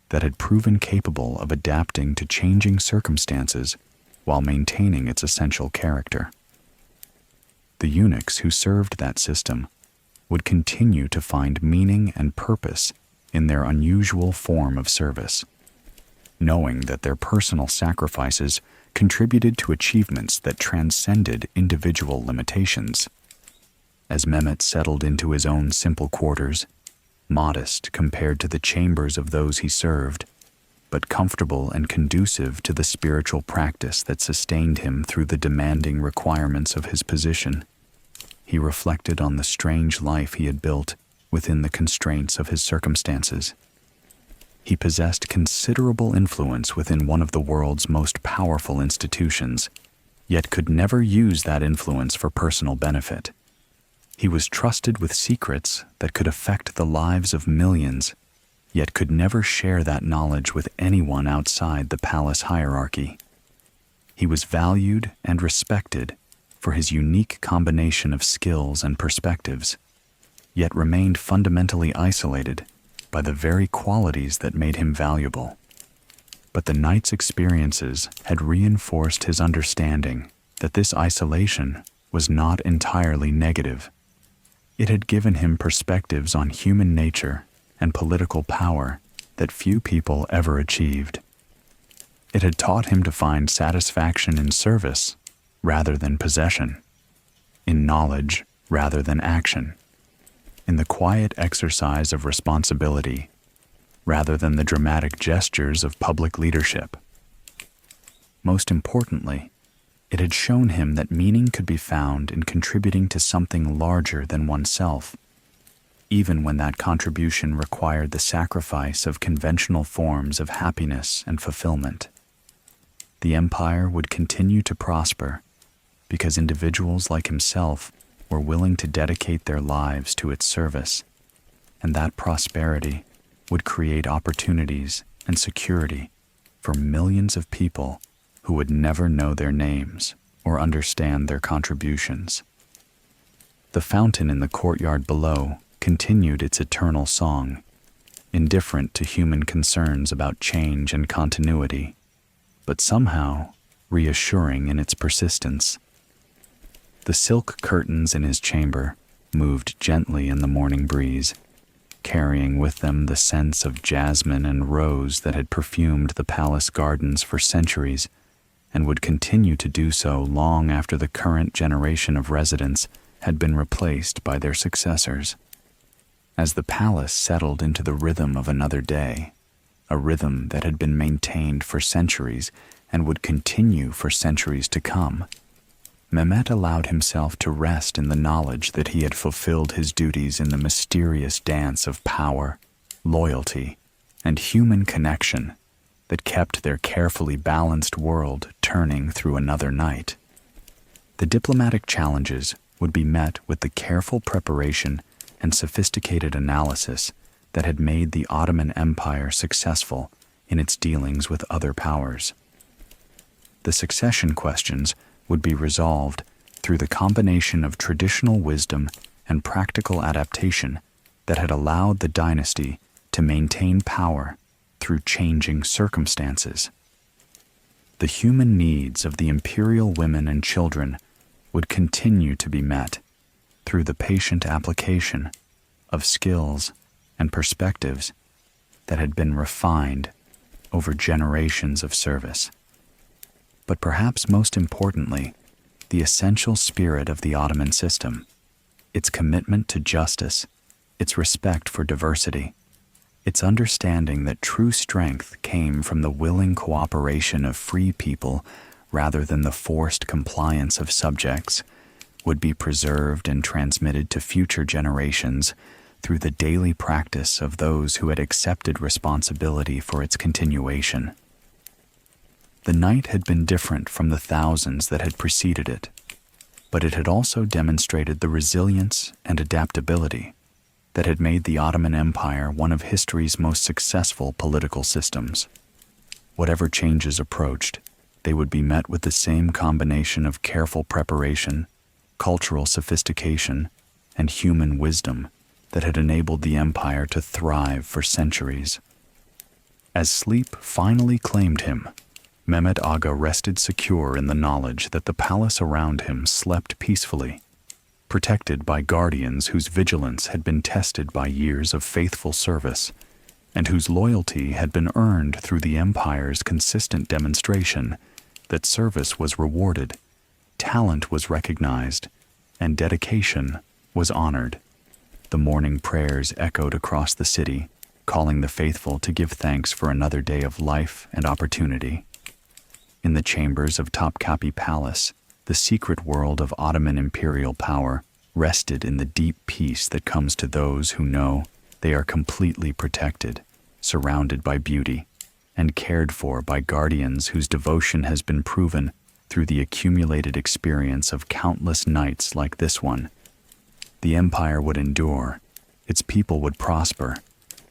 that had proven capable of adapting to changing circumstances while maintaining its essential character. The eunuchs who served that system would continue to find meaning and purpose in their unusual form of service, knowing that their personal sacrifices contributed to achievements that transcended individual limitations. As Mehmet settled into his own simple quarters, modest compared to the chambers of those he served, but comfortable and conducive to the spiritual practice that sustained him through the demanding requirements of his position, he reflected on the strange life he had built within the constraints of his circumstances. He possessed considerable influence within one of the world's most powerful institutions, yet could never use that influence for personal benefit. He was trusted with secrets that could affect the lives of millions, yet could never share that knowledge with anyone outside the palace hierarchy. He was valued and respected for his unique combination of skills and perspectives, yet remained fundamentally isolated by the very qualities that made him valuable. But the night's experiences had reinforced his understanding that this isolation was not entirely negative. It had given him perspectives on human nature and political power that few people ever achieved. It had taught him to find satisfaction in service rather than possession, in knowledge rather than action, in the quiet exercise of responsibility rather than the dramatic gestures of public leadership. Most importantly, it had shown him that meaning could be found in contributing to something larger than oneself, even when that contribution required the sacrifice of conventional forms of happiness and fulfillment. The empire would continue to prosper because individuals like himself were willing to dedicate their lives to its service, and that prosperity would create opportunities and security for millions of people who would never know their names or understand their contributions. The fountain in the courtyard below continued its eternal song, indifferent to human concerns about change and continuity, but somehow reassuring in its persistence. The silk curtains in his chamber moved gently in the morning breeze, carrying with them the scents of jasmine and rose that had perfumed the palace gardens for centuries and would continue to do so long after the current generation of residents had been replaced by their successors. As the palace settled into the rhythm of another day, a rhythm that had been maintained for centuries and would continue for centuries to come, Mehmet allowed himself to rest in the knowledge that he had fulfilled his duties in the mysterious dance of power, loyalty, and human connection that kept their carefully balanced world turning through another night. The diplomatic challenges would be met with the careful preparation and sophisticated analysis that had made the Ottoman Empire successful in its dealings with other powers. The succession questions would be resolved through the combination of traditional wisdom and practical adaptation that had allowed the dynasty to maintain power through changing circumstances. The human needs of the imperial women and children would continue to be met through the patient application of skills and perspectives that had been refined over generations of service. But perhaps most importantly, the essential spirit of the Ottoman system, its commitment to justice, its respect for diversity, its understanding that true strength came from the willing cooperation of free people rather than the forced compliance of subjects, would be preserved and transmitted to future generations through the daily practice of those who had accepted responsibility for its continuation. The night had been different from the thousands that had preceded it, but it had also demonstrated the resilience and adaptability that had made the Ottoman Empire one of history's most successful political systems. Whatever changes approached, they would be met with the same combination of careful preparation, cultural sophistication, and human wisdom that had enabled the empire to thrive for centuries. As sleep finally claimed him, Mehmet Agha rested secure in the knowledge that the palace around him slept peacefully, protected by guardians whose vigilance had been tested by years of faithful service, and whose loyalty had been earned through the empire's consistent demonstration that service was rewarded, talent was recognized, and dedication was honored. The morning prayers echoed across the city, calling the faithful to give thanks for another day of life and opportunity. In the chambers of Topkapi Palace, the secret world of Ottoman imperial power rested in the deep peace that comes to those who know they are completely protected, surrounded by beauty, and cared for by guardians whose devotion has been proven through the accumulated experience of countless nights like this one. The empire would endure, its people would prosper,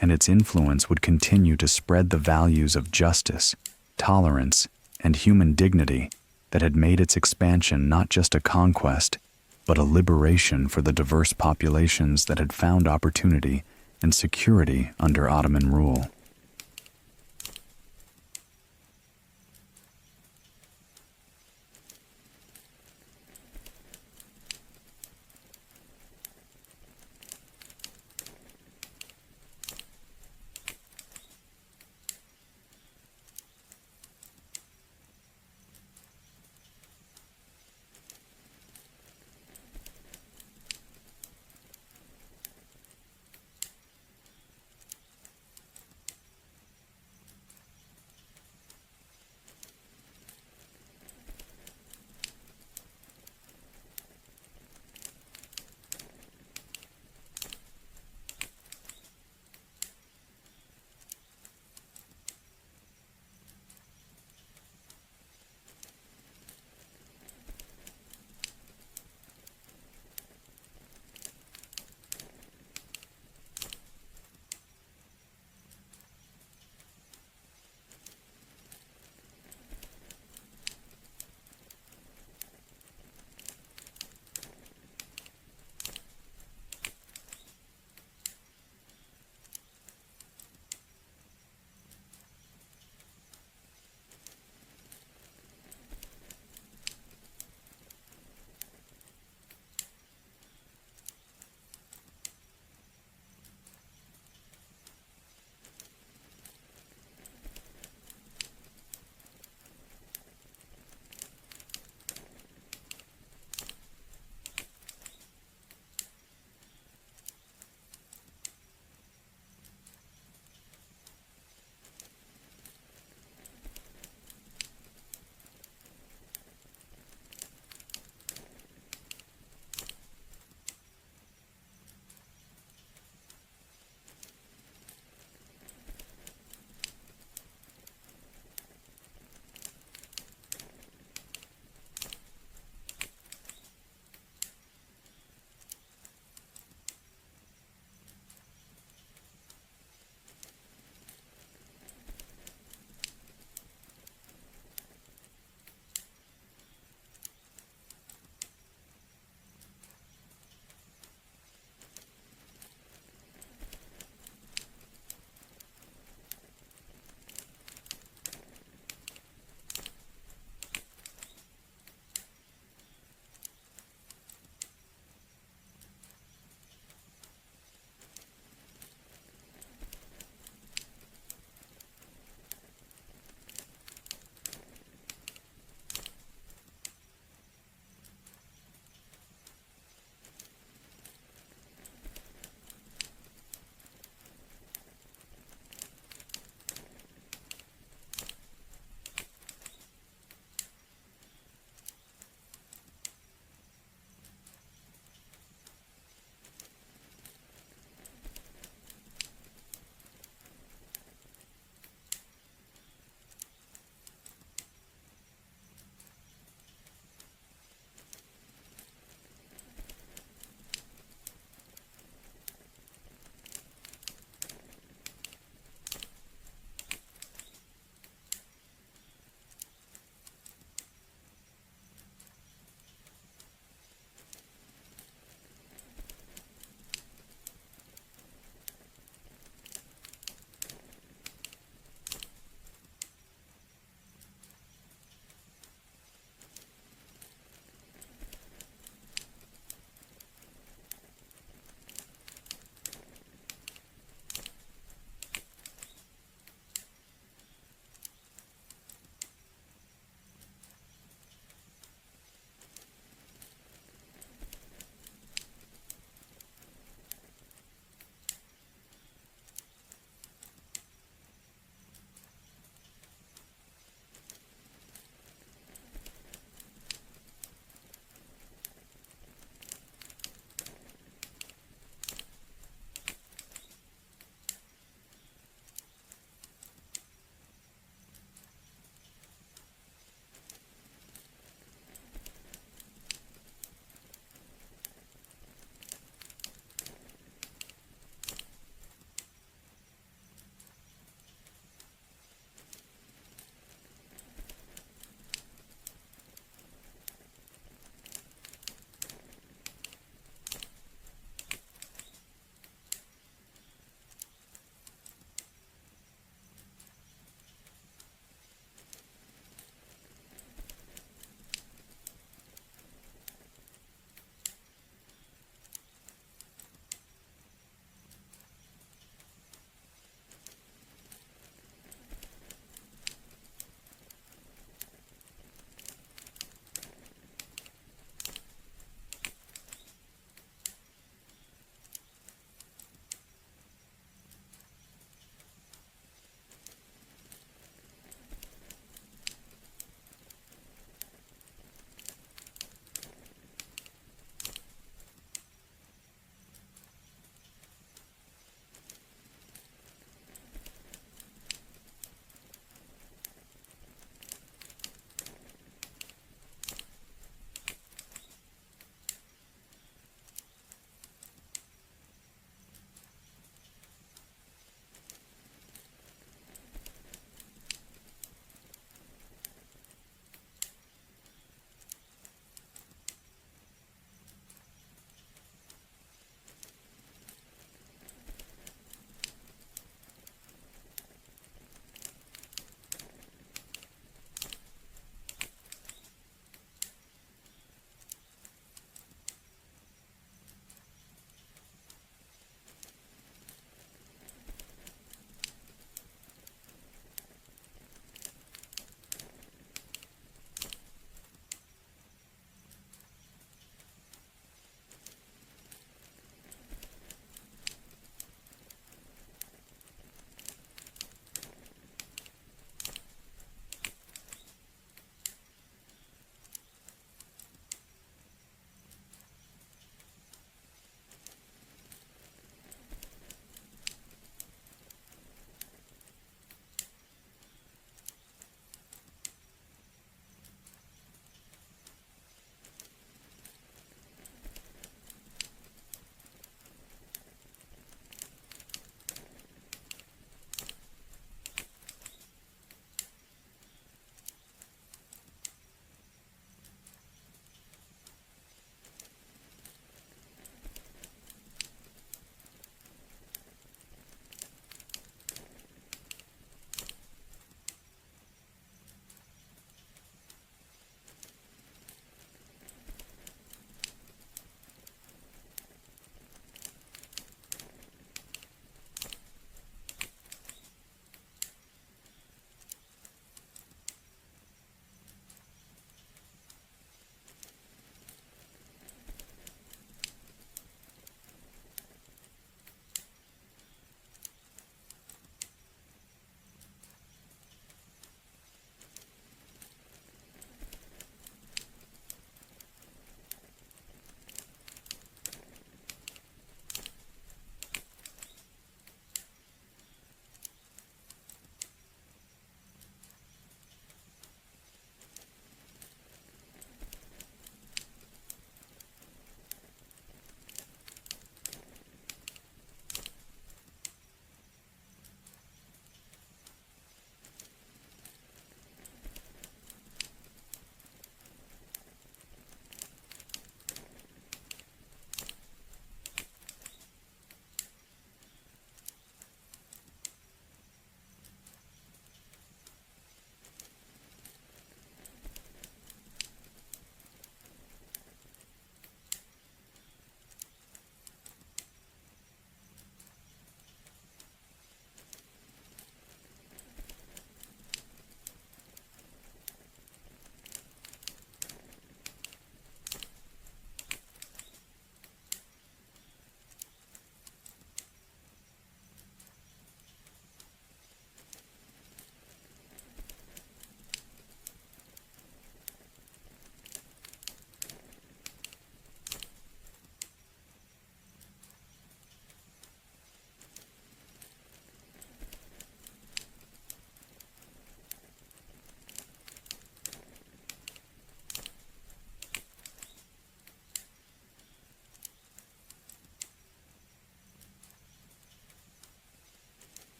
and its influence would continue to spread the values of justice, tolerance, and human dignity that had made its expansion not just a conquest, but a liberation for the diverse populations that had found opportunity and security under Ottoman rule.